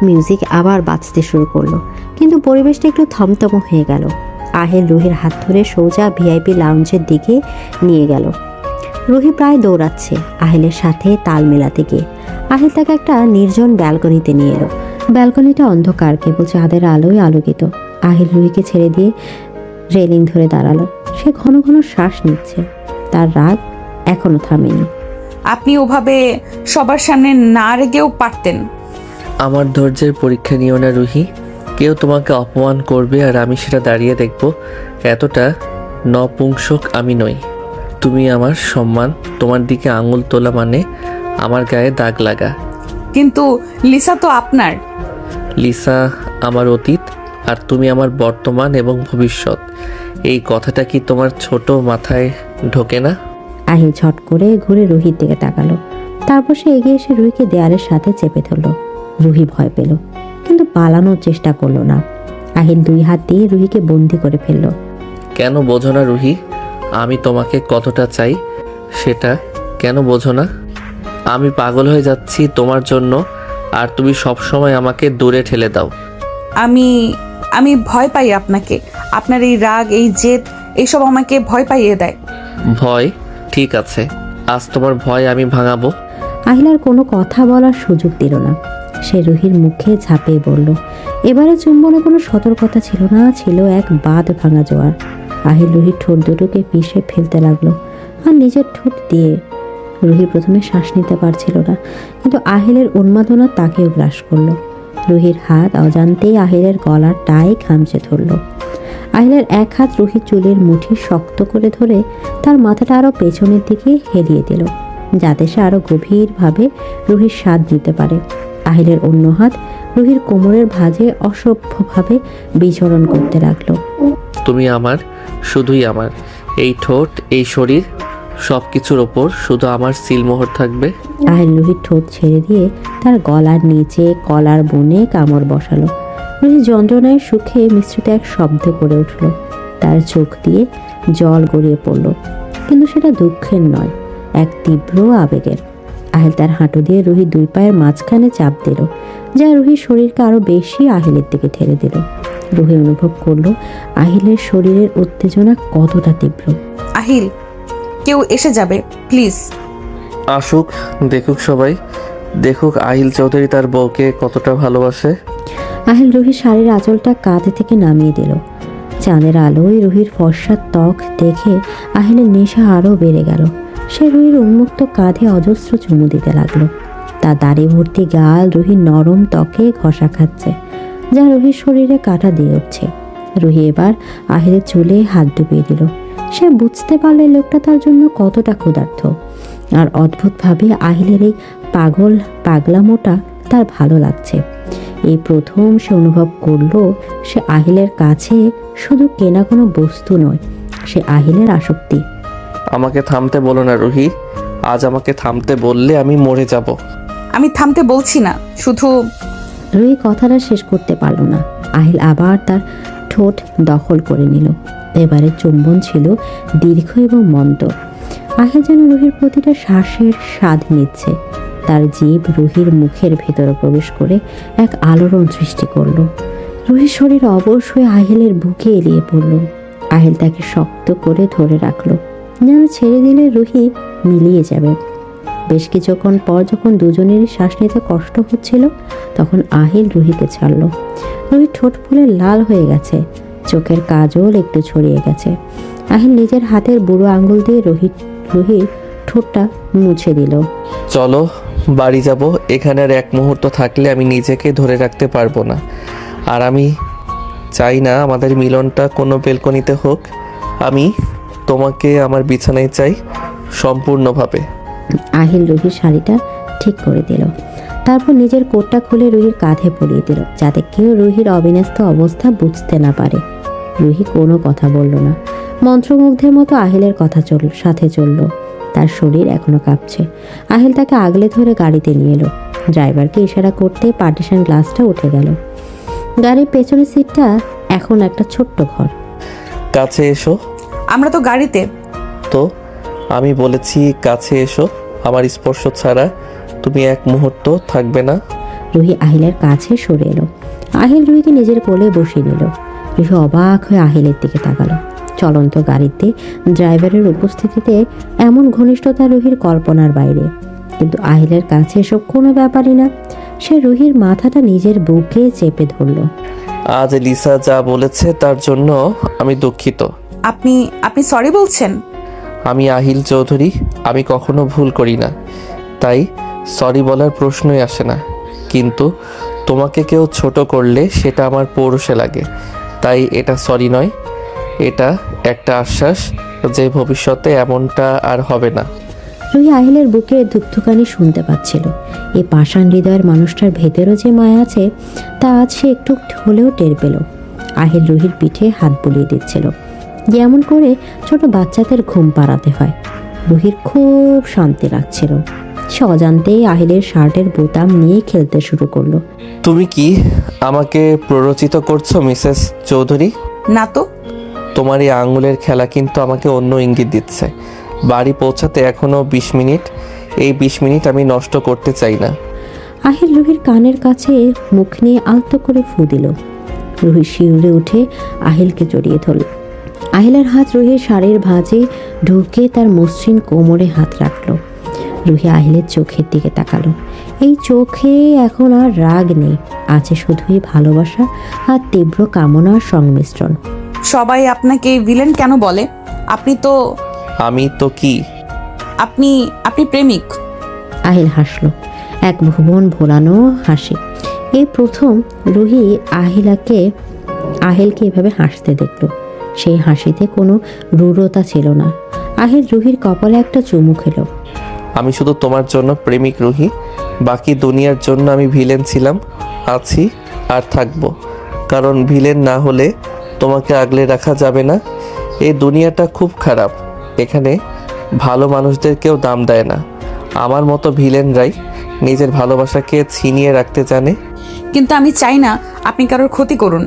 Music আবার বাজতে শুরু করলো, কিন্তু পরিবেশটা একটু থমথম হয়ে গেল। আহিল রুহির হাত ধরে সোজা ভিআইপি লাউঞ্জের দিকে নিয়ে গেল। রুহি প্রায় দৌড়াচ্ছে আহিলের সাথে তাল মেলাতে গিয়ে। আহিল তাকে একটা নির্জন ব্যালকনিতে নিয়ে এলো। ব্যালকনিটা অন্ধকার, কেবল চাঁদের আলোয় আলোকিত। আহিল রুহিকে ছেড়ে দিয়ে রেলিং ধরে দাঁড়ালো। সে ঘন ঘন শ্বাস নিচ্ছে। তার রাগ এখনো থামেনি। আপনি ওভাবে সবার সামনে না রেগেও পারতেন। আমার ধৈর্যের পরীক্ষা নিও না রুহি। কেউ তোমাকে অপমান করবে আর আমি সেটা দাঁড়িয়ে দেখব, এতটা নপুংসক আমি নই। তুমি আমার সম্মান, তোমার দিকে আঙুল তোলা মানে আমার গায়ে দাগ লাগা। কিন্তু লিসা তো আপনার। লিসা আমার অতীত আর তুমি আমার বর্তমান এবং ভবিষ্যৎ। এই কথাটা কি তোমার ছোট মাথায় ঢোকে না? আহিল ঝট করে ঘুরে রুহির দিকে তাকালো। তারপর সে এগিয়ে এসে রুহিকে দেয়ালের সাথে চেপে ধরল। রুহি ভয় পেল, কিন্তু পালানোর চেষ্টা করলো না। আহিল দুই হাত দিয়ে রুহিকে বন্দি করে ফেলল। কেন বোঝো না রুহি, আমি তোমাকে কতটা চাই সেটা কেন বোঝো না? আমি পাগল হয়ে যাচ্ছি তোমার জন্য, আর তুমি সবসময় আমাকে দূরে ঠেলে দাও। আমি ভয় পাই আপনাকে। আপনার এই রাগ, এই জেদ, এইসব আমাকে ভয় পাইয়ে দেয়। ভয়? ঠিক আছে, আজ তোমার ভয় আমি ভাঙাবো। আহিল আর কোনো কথা বলার সুযোগ দিল না। সে রুহির মুখে ঝাঁপিয়ে পড়ল। এবারে চুম্বনে কোনো সতর্কতা ছিল না, ছিল এক বাঁধ ভাঙা জোয়ার। আহিল রুহির ঠোঁট দুটোকে পিষে ফেলতে লাগলো, আর নিজের ঠোঁট দিয়ে। রুহি প্রথমে শ্বাস নিতে পারছিল না, কিন্তু আহিলের উন্মাদনা তাকেও গ্রাস করলো। রুহির হাত অজান্তেই আহিলের গলার টাই খামচে ধরল। আহিলের এক হাত রুহির চুলের মুঠি শক্ত করে ধরে তার মাথাটা আরো পেছনের দিকে হেলিয়ে দিল, যাতে সে আরো গভীরভাবে রুহির স্বাদ নিতে পারে। আহিলের অন্য হাত রুহির কোমরের ভাঁজে অসভ্যভাবে বিচরণ করতে লাগলো। তুমি আমার, শুধুই আমার। এই ঠোঁট, এই শরীর, সব কিছুর ওপর শুধু আমার সিলমোহর থাকবে। আহিল রুহির ঠোঁট ছেড়ে দিয়ে তার গলার নিচে কলার বনে কামড় বসালো। রুহি যন্ত্রণায় সুখে মিশ্রিত এক শব্দ করে উঠল। তার চোখ দিয়ে জল গড়িয়ে পড়ল, কিন্তু সেটা দুঃখের নয়, এক তীব্র আবেগের। আহিল তার হাঁটু দিয়ে রুহি দুই পায়ের মাঝখানে চাপ দিল, যা রুহির শরীরকে আরো বেশি আহিলের দিকে ঠেলে দিল। রুহি অনুভব করলো আহিলের শরীরের উত্তেজনা কতটা তীব্র। আহিল, কেউ এসে যাবে প্লিজ। আসুক, দেখুক সবাই, দেখুক আহিল চৌধুরী তার বউকে কতটা ভালোবাসে। আহিল রুহির শাড়ির আঁচলটা কাঁধে থেকে নামিয়ে দিল। চাঁদের আলোয় রুহির ফর্সা ত্বক দেখে আহিলের নেশা আরও বেড়ে গেল। সে রুহির উন্মুক্ত কাঁধে অজস্র চুমু দিতে লাগলো। তার দাড়ি ভর্তি গাল রুহির নরম ত্বকে ঘষা খাচ্ছে, যা রুহির শরীরে কাঁটা দিয়ে উঠছে। রুহি এবার আহিলের চুলে হাত ডুবিয়ে দিল। সে বুঝতে পারলে লোকটা তার জন্য কতটা ক্ষুধার্ত, আর অদ্ভুতভাবে আহিলের এই পাগলামোটা তার ভালো লাগছে। এই প্রথম সে অনুভব করলো সে আহিলের কাছে শুধু কেনা কোনো বস্তু নয়, সে আহিলের আসক্তি। আমাকে থামতে বলো না রুহি, আজ আমাকে থামতে বললে আমি মরে যাব। আমি থামতে বলছি না, শুধু। রুহি কথাটা শেষ করতে পারল না। আহিল আবার তার ঠোঁট দখল করে নিল। এবারে চুম্বন ছিল দীর্ঘ এবং মন্দ। আহিল যেন রুহির প্রতিটা শ্বাসের স্বাদ নিচ্ছে। তার জীব রুহির মুখের ভেতরে প্রবেশ করে এক আলোড়ন সৃষ্টি করলো। রুহির শরীর অবশ হয়ে আহিলের বুকে এলিয়ে পড়ল। আহিল তাকে শক্ত করে ধরে রাখলো, যেন ছেড়ে দিলে রুহি মিলিয়ে যাবে। বেশ কিছুক্ষণ পর যখন দুজনেরই শ্বাস নিতে কষ্ট হচ্ছিল, তখন আহিল রুহিকে ছাড়লো। রুহি ঠোঁট ফুলে লাল হয়ে গেছে, চোখের কাজল একটু ছড়িয়ে গেছে। আহিল নিজের হাতের বুড়ো আঙ্গুল দিয়ে রুহির ঠোঁটটা মুছে দিল। চলো বাড়ি যাব, এখানে আর এক মুহূর্ত থাকলে আমি নিজেকে ধরে রাখতে পারবো না। আর আমি চাই না আমাদের মিলনটা কোনো বেলকনিতে হোক। আমি তোমাকে আমার বিছানায় চাই সম্পূর্ণভাবে। আহিল রুহির শাড়িটা ঠিক করে দিল, তারপর নিজের কোটটা খুলে রুহির কাঁধে পরিয়ে দিল, যাতে কেউ রুহির অবিন্যস্ত অবস্থা বুঝতে না পারে। রুহি কোনো কথা বলল না, মন্ত্রমুগ্ধের মতো আহিলের সাথে চলল। তার শরীর এখনো কাঁপছে। আহিল তাকে আগলে ধরে গাড়িতে নিয়ে এলো। ড্রাইভারকে ইশারা করতে পার্টিশন গ্লাসটা উঠে গেল। গাড়ির পেছনের সিটটা এখন একটা ছোট্ট ঘর। কাছে এসো। আমরা তো গাড়িতে। তো আমি বলেছি কাছে এসো, আমার স্পর্শ ছাড়া তুমি এক মুহূর্ত থাকবে না। রুহি আহিলের কাছে সরে এলো। আহিল রুহিকে নিজের কোলে বসিয়ে নিল। রুহি অবাক হয়ে আহিলের দিকে তাকালো। চলন্ত গাড়িতে ড্রাইভারের উপস্থিতিতে এমন ঘনিষ্ঠতা রুহির কল্পনার বাইরে, কিন্তু আহিলের কাছে এসব কোনো ব্যাপারই না। সে রুহির মাথাটা নিজের বুকে চেপে ধরল। আজ লিসা যা বলেছে তার জন্য আমি দুঃখিত। আপনি আপনি সরি বলছেন? আমি আহিল চৌধুরী, আমি কখনো ভুল করি না, তাই সরি বলার প্রশ্নই আসে না। কিন্তু তোমাকে কেউ ছোট করলে সেটা আমার পৌরুষে লাগে, তাই এটা সরি নয়, এটা একটা আশ্বাস যে ভবিষ্যতে এমনটা আর হবে না। রুহি আহিলের বুকে ধুকধুকানি শুনতে পাচ্ছিল। এই পাষাণ হৃদয়ের মানুষটার ভেতরেও যে মায়া আছে তা আজ সে একটু হলেও টের পেল। আহিল রুহির পিঠে হাত বুলিয়ে দিচ্ছিল, যেমন করে ছোট বাচ্চাদের ঘুম পাড়াতে হয়। রুহির খুব শান্তি লাগছিল। সে অজান্তেই আহিলের শার্টের বোতাম নিয়ে খেলতে শুরু করলো। তুমি কি আমাকে প্ররোচিত করছো মিসেস চৌধুরী? না তো। তোমার এই আঙুলের খেলা কিন্তু আমাকে অন্য ইঙ্গিত দিচ্ছে। বাড়ি পৌঁছাতে এখনো 20 মিনিট, এই 20 মিনিট আমি নষ্ট করতে চাই না। আহিল রুহির কানের কাছে মুখ নিয়ে আলতো করে ফু দিল। রুহি শিউরে উঠে আহিলকে জড়িয়ে ধরল। আহিলের হাত রুহির শাড়ির ভাঁজে ঢুকে তার মসৃণ কোমরে হাত রাখলো। রুহি আহিলের চোখের দিকে তাকালো। এই চোখে এখন আর রাগ নেই, আছে শুধুই ভালোবাসা আর তীব্র কামনার সংমিশ্রণ। সবাই আপনাকে ভিলেন কেন বলে? আপনি তো আমি তো কি? আপনি আপনি প্রেমিক। আহিল হাসলো, এক ভুবন ভোলানো হাসি। এই প্রথম রুহি আহিলকে এভাবে হাসতে দেখল। সেই হাসিতে কোনো রূঢ়তা ছিল না। আহিল রুহির কপালে একটা চুমু খেলো। আমি শুধু তোমার জন্য প্রেমিক রুহি, বাকি দুনিয়ার জন্য আমি ভিলেন ছিলাম, আছি আর থাকবো। কারণ ভিলেন না হলে তোমাকে আগলে রাখা যাবে না। এই দুনিয়াটা খুব খারাপ, এখানে ভালো মানুষদের কেউ দাম দেয় না। আমার মতো ভিলেনরাই নিজের ভালোবাসাকে ছিনিয়ে রাখতে জানে। কিন্তু আমি চাই না আপনি কারোর ক্ষতি করুন।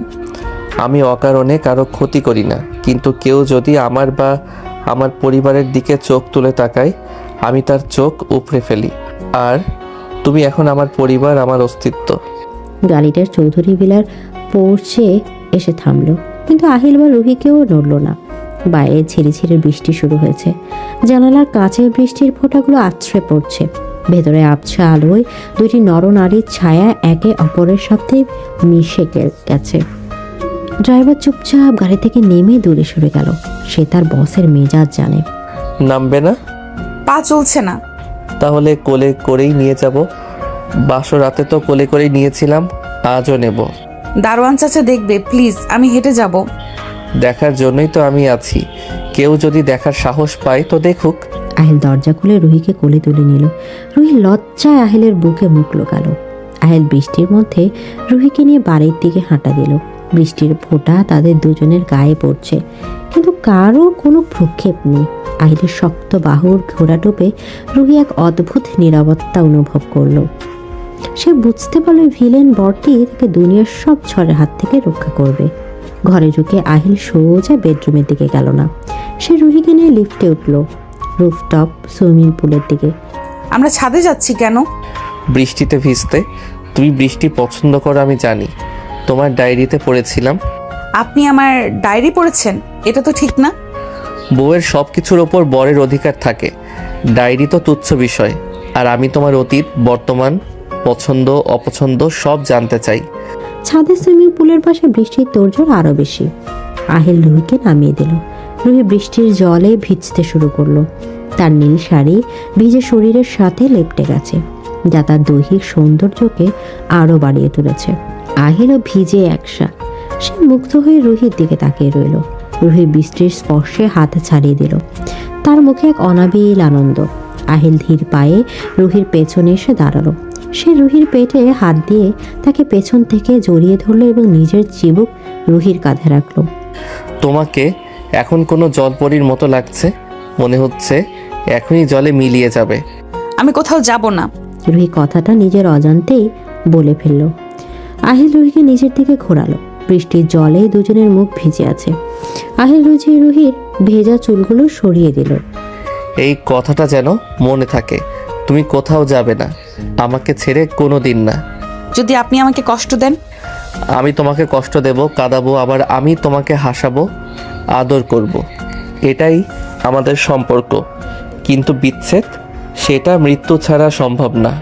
আমি অকারণে কারো ক্ষতি করি না, কিন্তু কেউ যদি আমার বা আমার পরিবারের দিকে চোখ তুলে তাকায়, আমি তার চোখ উপড়ে ফেলি। আর তুমি এখন আমার পরিবার, আমার অস্তিত্ব। গাড়িটার চৌধুরী বিলার পৌঁছে এসে থামলো, কিন্তু আহিল বা রুহি কেউ নড়ল না। বাইরে ঝিরিঝিরি বৃষ্টি শুরু হয়েছে। জানালার কাছে বৃষ্টির ফোঁটাগুলো আছড়ে পড়ছে। ভেতরে আবছা আলোয় দুটি নরনারীর ছায়া একে অপরের সাথে মিশে গেছে। ড্রাইভার চুপচাপ গাড়ি থেকে নেমে দূরে সরে গেল। সে তার বসের মেজাজ জানে। নামবে না? পা চলছে না। তাহলে কোলে করেই নিয়ে যাব। বাসর রাতে তো কোলে করেই নিয়েছিলাম, আজও নেব। দারোয়ান চাচা দেখবে, প্লিজ, আমি হেঁটে যাব। দেখার জন্যই তো আমি আছি, কেউ যদি দেখার সাহস পায় তো দেখুক। আহিল দরজা খুলে রুহিকে কোলে তুলে নিল। রুহি লজ্জায় আহিলের বুকে মুখ লুকালো। আহিল বৃষ্টির মধ্যে রুহিকে নিয়ে বাড়ির দিকে হাঁটা দিল। বৃষ্টির ফোঁটা তাদের দুজনের গায়ে পড়ছে, কিন্তু কারো কোনো ভ্রুক্ষেপ নেই। আহিলের শক্ত বাহুর ঘোড়া টোপে রুহি এক অদ্ভুত নীরবতা অনুভব করলো। সে বুঝতে পারল ভিলেন বরটি তাকে দুনিয়ার সব ঝড়ের হাত থেকে রক্ষা করবে। ঘরে ঢুকে আহিল সোজা বেডরুমের দিকে গেল না। সে রুহিকে নিয়ে লিফটে উঠল রুফটপ সুইমিং পুলের দিকে। আমরা ছাদে যাচ্ছি কেন? বৃষ্টিতে ভিজতে। তুমি বৃষ্টি পছন্দ করো আমি জানি, তোমার ডায়েরিতে পড়েছিলাম। আপনি আমার ডায়েরি পড়েছেন? এটা তো ঠিক না। বউয়ের সব কিছুর ওপর বরের অধিকার থাকে, ডায়েরি তো তুচ্ছ বিষয়। আর আমি তোমার অতীত, বর্তমান, পছন্দ অপছন্দ সব জানতে চাই। ছাদে সুইমিং পুলের পাশে বৃষ্টির তোড়জোড় আরো বেশি। আহিল রুহিকে নামিয়ে দিল। রুহি বৃষ্টির জলে ভিজতে শুরু করলো। তার নীল শাড়ি ভিজে শরীরের সাথে লেপ্টে গেছে, যা তার দৈহিক সৌন্দর্যকে আরো বাড়িয়ে তুলেছে। আহিলও ভিজে একসা। সে মুগ্ধ হয়ে রুহির দিকে তাকিয়ে রইল। রুহি বৃষ্টির স্পর্শে হাত ছাড়িয়ে দিল। তার মুখে এক অনাবিল আনন্দ। আহিল ধীর পায়ে রুহির পেছনে এসে দাঁড়ালো। সে রুহির পেটে হাত দিয়ে তাকে পেছন থেকে জড়িয়ে ধরলো এবং নিজের চিবুক রুহির কাঁধে রাখলো। তোমাকে এখন কোনো জলপরীর মতো লাগছে, মনে হচ্ছে এখনই জলে মিলিয়ে যাবে। আমি কোথাও যাব না। রুহি কথাটা নিজের অজান্তেই বলে ফেলল। আহিল রুহিকে নিজের দিকে ঘোরালো। বৃষ্টির জলে দুজনের মুখ ভিজে আছে। আহিল রুহির ভেজা চুলগুলো সরিয়ে দিল। এই কথাটা যেন মনে থাকে, তুমি কোথাও যাবে না, আমাকে ছেড়ে কোনো দিন না। যদি আপনি আমাকে কষ্ট দেন? আমি তোমাকে কষ্ট দেব, কাঁদাবো, আবার আমি তোমাকে হাসাবো, আদর করব। এটাই আমাদের সম্পর্ক, কিন্তু বিচ্ছেদ সেটা মৃত্যু ছাড়া সম্ভব না।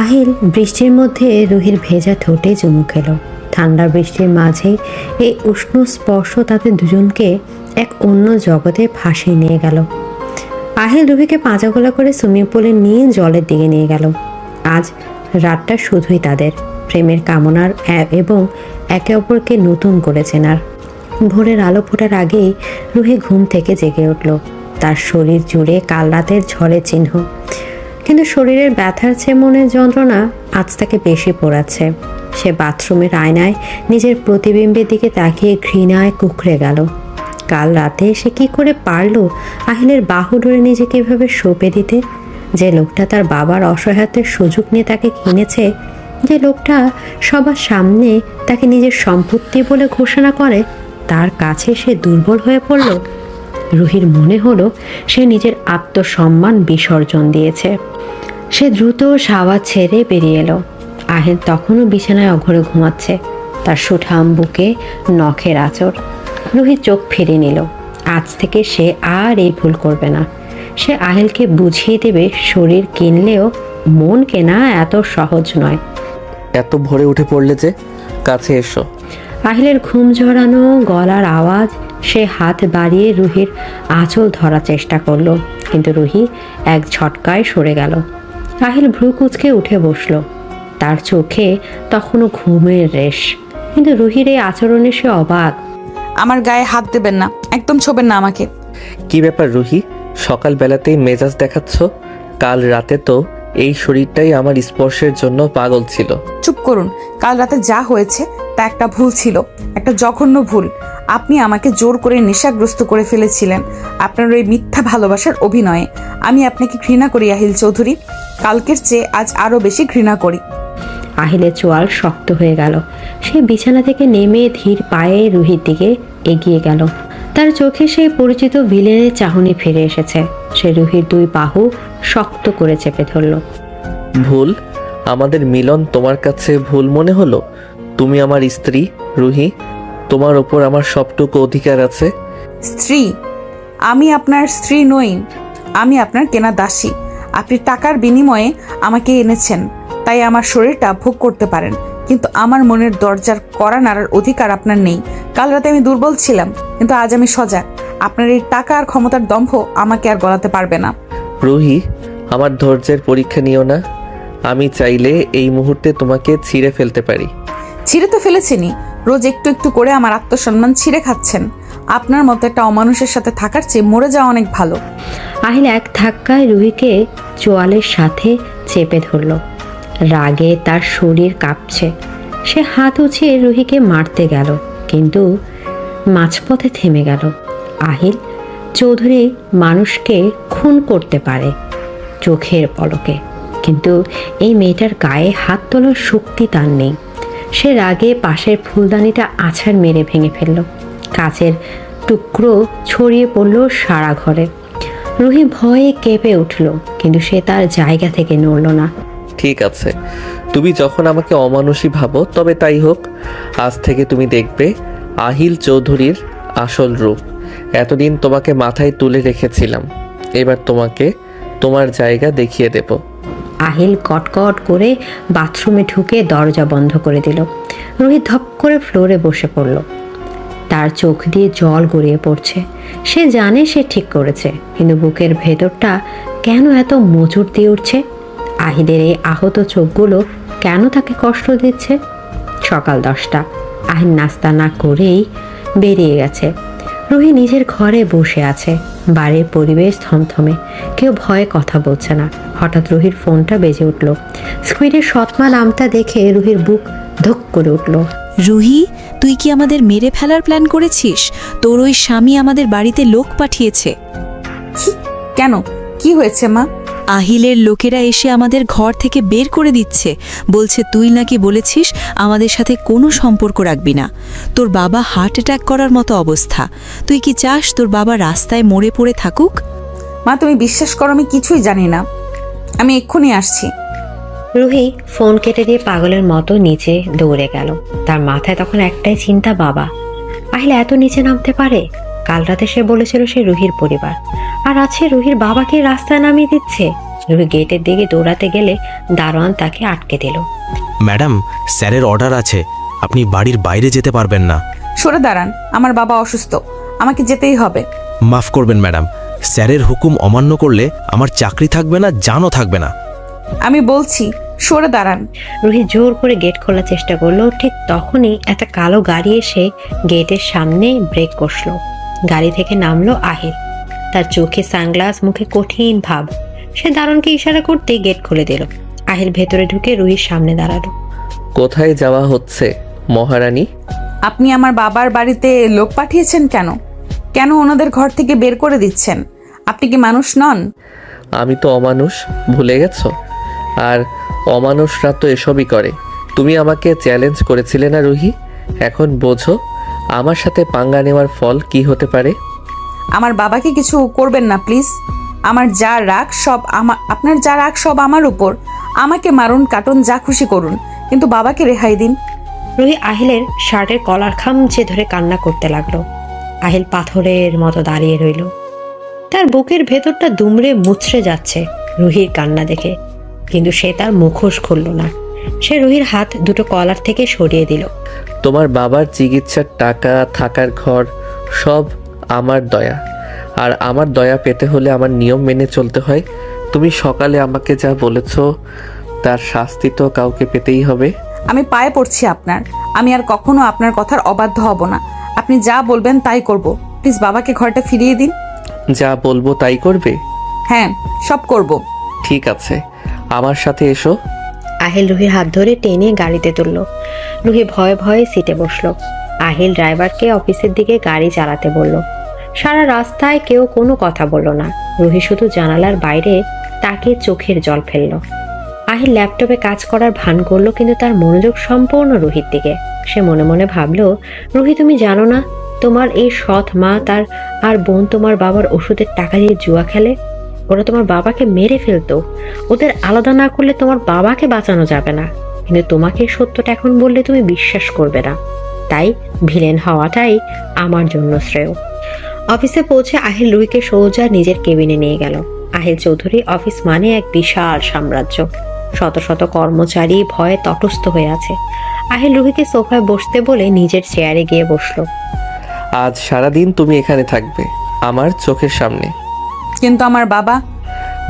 আহিল বৃষ্টির মধ্যে রুহির ভেজা ঠোঁটে চুমু খেলো। ঠান্ডা বৃষ্টির মাঝে এই উষ্ণ স্পর্শ তাদের দুজনকে এক অন্য জগতে ভাসিয়ে নিয়ে গেল। আহিল রুহিকে পাঁজাগোলা করে সুইমিং পুলে নিয়ে জলের দিকে নিয়ে গেল। আজ রাতটা শুধুই তাদের প্রেমের কামনার এবং একে অপরকে নতুন করে চেনার। ভোরের আলো ফোটার আগেই রুহি ঘুম থেকে জেগে উঠল। তার শরীর জুড়ে কাল রাতের ঝড়ের চিহ্ন, কিন্তু শরীরের ব্যথার চেয়ে মনের যন্ত্রণা আজ তাকে বেশি পোড়াচ্ছে। সে বাথরুমের আয়নায় নিজের প্রতিবিম্বের দিকে তাকিয়ে ঘৃণায় কুঁকড়ে গেল। কাল রাতে সে কি করে পারল আহিলের বাহু ধরে নিজেকে এভাবে সঁপে দিতে? যে লোকটা তার বাবার অসহায়তার সুযোগ নিয়ে তাকে কিনেছে, যে লোকটা সবার সামনে তাকে নিজের সম্পত্তি বলে ঘোষণা করে, তার কাছে সে দুর্বল হয়ে পড়ল। রুহির মনে হলো সে নিজের আত্মসম্মান বিসর্জন দিয়েছে। সে দ্রুত শাওয়ার ছেড়ে বেরিয়ে এলো। আহিল তখনও বিছানায় অঘরে ঘুমাচ্ছে, তার সুঠাম বুকে নখের আঁচড়। রুহি চোখ ফিরে নিল। আজ থেকে সে আর এই ভুল করবে না। সে আহিলকে বুঝিয়ে দেবে শরীর কিনলেও মন কেনা এত সহজ নয়। এত ভোরে উঠে পড়লে যে, কাছে এসো। আহিলের ঘুম ঝরানো গলার আওয়াজ। সে হাত বাড়িয়ে রুহির আঁচল ধরার চেষ্টা করলো, কিন্তু রুহি এক ঝটকায় সরে গেল। আহিল ভ্রু কুঁচকে উঠে বসলো। তার চোখে তখনও ঘুমের রেশ, কিন্তু রুহির এই আচরণে সে অবাক। আমার গায়ে হাত দেবেন না, একদম ছোবেন না আমাকে। কি ব্যাপার রুহি, সকালবেলাতেই মেজাজ দেখাচ্ছ? কাল রাতে তো এই শরীরটাই আমার স্পর্শের জন্য পাগল ছিল। চুপ করুন। কাল রাতে যা হয়েছে তা একটা ভুল ছিল, একটা জঘন্য ভুল। আপনি আমাকে জোর করে নেশাগ্রস্ত করে ফেলেছিলেন আপনার ওই মিথ্যা ভালোবাসার অভিনয়ে। আমি আপনাকে ঘৃণা করি আহিল চৌধুরী, কালকের চেয়ে আজ আরো বেশি ঘৃণা করি। আহিলের চোয়াল শক্ত হয়ে গেল। সে বিছানা থেকে নেমে ধীর পায়ে রুহির দিকে এগিয়ে গেল। তার চোখে সেই পরিচিত ভিলেনের চাহনি ফিরে এসেছে। সে রুহির দুই বাহু শক্ত করে চেপে ধরল। ভুল? আমাদের মিলন তোমার কাছে ভুল মনে হলো? তুমি আমার স্ত্রী রুহি, তোমার ওপর আমার সবটুকু অধিকার আছে। স্ত্রী? আমি আপনার স্ত্রী নই, আমি আপনার কেনা দাসী। আপনি টাকার বিনিময়ে আমাকে এনেছেন, তাই আমার শরীরটা ভোগ করতে পারেন, কিন্তু আমার মনের দরজার কড়া নাড়ার অধিকার আপনার নেই। কাল রাতে আমি দুর্বল ছিলাম, কিন্তু আজ আমি সজাগ। আপনার এই টাকা আর ক্ষমতার দম্ভ আমাকে আর গলাতে পারবে না। রুহি, আমার ধৈর্যের পরীক্ষা নিও না। আমি চাইলে এই মুহূর্তে তোমাকে ছিঁড়ে ফেলতে পারি। ছিঁড়ে তো ফেলেছিনি, রোজ একটু একটু করে আমার আত্মসম্মান ছিঁড়ে খাচ্ছেন। আপনার মতো একটা অমানুষের সাথে থাকার চেয়ে মরে যাওয়া অনেক ভালো। আহিল এক ধাক্কায় রুহিকে চোয়ালের সাথে চেপে ধরল। রাগে তার শরীর কাঁপছে। সে হাত উঁচিয়ে রুহিকে মারতে গেল, কিন্তু মাঝপথে থেমে গেল। আহিল চৌধুরী মানুষকে খুন করতে পারে চোখের পলকে, কিন্তু এই মেয়েটার গায়ে হাত তোলার শক্তি তার নেই। সে রাগে পাশের ফুলদানিটা আছাড় মেরে ভেঙে ফেলল। কাচের টুকরো ছড়িয়ে পড়ল সারা ঘরে। রুহি ভয়ে কেঁপে উঠল, কিন্তু সে তার জায়গা থেকে নড়ল না। ঠিক আছে, তুমি যখন আমাকে অমানুষী ভাবো তবে তাই হোক। আজ থেকে তুমি দেখবে আহিল চৌধুরীর আসল রূপ। এতদিন তোমাকে মাথায় তুলে রেখেছিলাম, এবার তোমাকে তোমার জায়গা দেখিয়ে দেব। আহিল কটকট করে বাথরুমে ঢুকে দরজা বন্ধ করে দিল। রুহি ধপ করে ফ্লোরে বসে পড়ল। তার চোখ দিয়ে জল গড়িয়ে পড়ছে। সে জানে সে ঠিক করেছে, কিন্তু বুকের ভেতরটা কেন এত মোচড় দিয়ে উঠছে? আহিলের এই আহত চোখগুলো কেন তাকে কষ্ট দিচ্ছে? সকাল 10টা। আহিল নাস্তা না করেই বেরিয়ে গেছে। রুহি নিজের ঘরে বসে আছে। বাড়ির পরিবেশ থমথমে, কেউ ভয়ে কথা বলছে না। হঠাৎ রুহির ফোনটা বেজে উঠল। স্ক্রিনে সৎমা নামটা দেখে রুহির বুক ধক করে উঠল। রুহি, তুই কি আমাদের মেরে ফেলার প্ল্যান করেছিস? তোর ওই স্বামী আমাদের বাড়িতে লোক পাঠিয়েছে। কেন, কি হয়েছে মা? আহিলের লোকেরা এসে আমাদের ঘর থেকে বের করে দিচ্ছে। বলছে তুই নাকি বলেছিস আমাদের সাথে কোনো সম্পর্ক রাখবি না। তোর বাবা হার্ট অ্যাটাক করার মতো অবস্থা। তুই কি চাস তোর বাবা রাস্তায় মরে পড়ে থাকুক? মা, তুমি বিশ্বাস করো, আমি কিছুই জানি না। আমি এক্ষুনি আসছি। রুহি ফোন কেটে দিয়ে পাগলের মতো নিচে দৌড়ে গেল। তার মাথায় তখন একটাই চিন্তা, বাবা। আহিল এত নিচে নামতে পারে? কাল রাতে সে বলেছিল সে রুহির পরিবার, আর আছে রুহির বাবাকে রাস্তায় নামিয়ে দিচ্ছে। রুহি গেটের দিকে দৌড়াতে গেলে দারোয়ান তাকে আটকে দিল। ম্যাডাম, স্যারের অর্ডার আছে, আপনি বাড়ির বাইরে যেতে পারবেন না। সরে দাঁড়ান, আমার বাবা অসুস্থ, আমাকে যেতেই হবে। মাফ করবেন ম্যাডাম, স্যারের হুকুম অমান্য করলে আমার চাকরি থাকবে না, জানও থাকবে না। আমি বলছি সরে দাঁড়ান। রুহি জোর করে গেট খোলার চেষ্টা করলো। ঠিক তখনই একটা কালো গাড়ি এসে গেটের সামনে ব্রেক কষলো। গাড়ি থেকে নামলো আহিল। তার চোখে সানগ্লাস, মুখে কঠিন ভাব। সে দারোয়ানকে ইশারা করতে গেট খুলে দিল। আহিল ভেতরে ঢুকে রুহির সামনে দাঁড়ালো। কোথায় যাওয়া হচ্ছে মহারানী? আপনি আমার বাবার বাড়িতে লোক পাঠিয়েছেন কেন? কেন ওনাদের ঘর থেকে বের করে দিচ্ছেন? আপনি কি মানুষ নন? আমি তো অমানুষ, ভুলে গেছো? আর অমানুষরা তো এসবই করে। তুমি আমাকে চ্যালেঞ্জ করেছিলে না রুহি? এখন বোঝো আমার সাথে পাঙ্গা নেওয়ার ফল কি হতে পারে। আমার বাবাকে কিছু করবেন না প্লিজ। আমার যা রাগ সব আপনার যা রাগ সব আমার উপর। আমাকে মারুন, কাটুন, যা খুশি করুন, কিন্তু বাবাকে রেহাই দিন। রুহি আহিলের শার্টের কলার খামচে ধরে কান্না করতে লাগলো। আহিল পাথরের মতো দাঁড়িয়ে রইল। তার বুকের ভেতরটা দুমড়ে মুচড়ে যাচ্ছে রুহির কান্না দেখে, কিন্তু সে তার মুখোশ খুলল না। সে রুহির হাত দুটো কলার থেকে সরিয়ে দিল। তোমার বাবার চিকিৎসার টাকা, থাকার ঘর সব আমার দয়া, আর আমার দয়া পেতে হলে আমার নিয়ম মেনে চলতে হয়। তুমি সকালে আমাকে যা বলেছ তার শাস্তি তো কাউকে পেতেই হবে। আমি পায়ে পড়ছি আপনার। আমি আর কখনো আপনার কথার অবাধ্য হব না। আপনি যা বলবেন তাই করব। প্লিজ বাবাকে ঘরটা ফিরিয়ে দিন। যা বলবো তাই করবে? হ্যাঁ, সব করব। ঠিক আছে, আমার সাথে এসো। আহিল রুহির হাত ধরে টেনে গাড়িতে তুলল। রুহি ভয়ে ভয়ে সিটে বসলো। আহিল ড্রাইভারকে অফিসের দিকে গাড়ি চালাতে বলল। সারা রাস্তায় কেউ কোনো কথা বলল না। রুহি শুধু জানালার বাইরে তাকে চোখের জল ফেলল। আহিল ল্যাপটপে কাজ করার ভান করলো, কিন্তু তার মনোযোগ সম্পূর্ণ রুহির দিকে। সে মনে মনে ভাবলো, রুহি তুমি জানো না তোমার এই সৎ মা তার আর বোন তোমার বাবার ওষুধের টাকা দিয়ে জুয়া খেলে? ওরা তোমার বাবাকে মেরে ফেলতো। ওদের আলাদা না করলে তোমার বাবাকে বাঁচানো যাবে না, কিন্তু তোমাকে সত্যটা এখন বললে তুমি বিশ্বাস করবে না। তাই ভিলেন হওয়াটাই আমার জন্য শ্রেয়। অফিসে পৌঁছে আহিল রুহিকে সোজা নিজের কেবিনে নিয়ে গেল। আহিল চৌধুরী অফিস মানে এক বিশাল সাম্রাজ্য। শত শত কর্মচারী ভয়ে তটস্থ হয়ে আছে। আহিল রুহিকে সোফায় বসতে বলে নিজের চেয়ারে গিয়ে বসলো। আজ সারাদিন তুমি এখানে থাকবে আমার চোখের সামনে। কিন্তু আমার বাবা?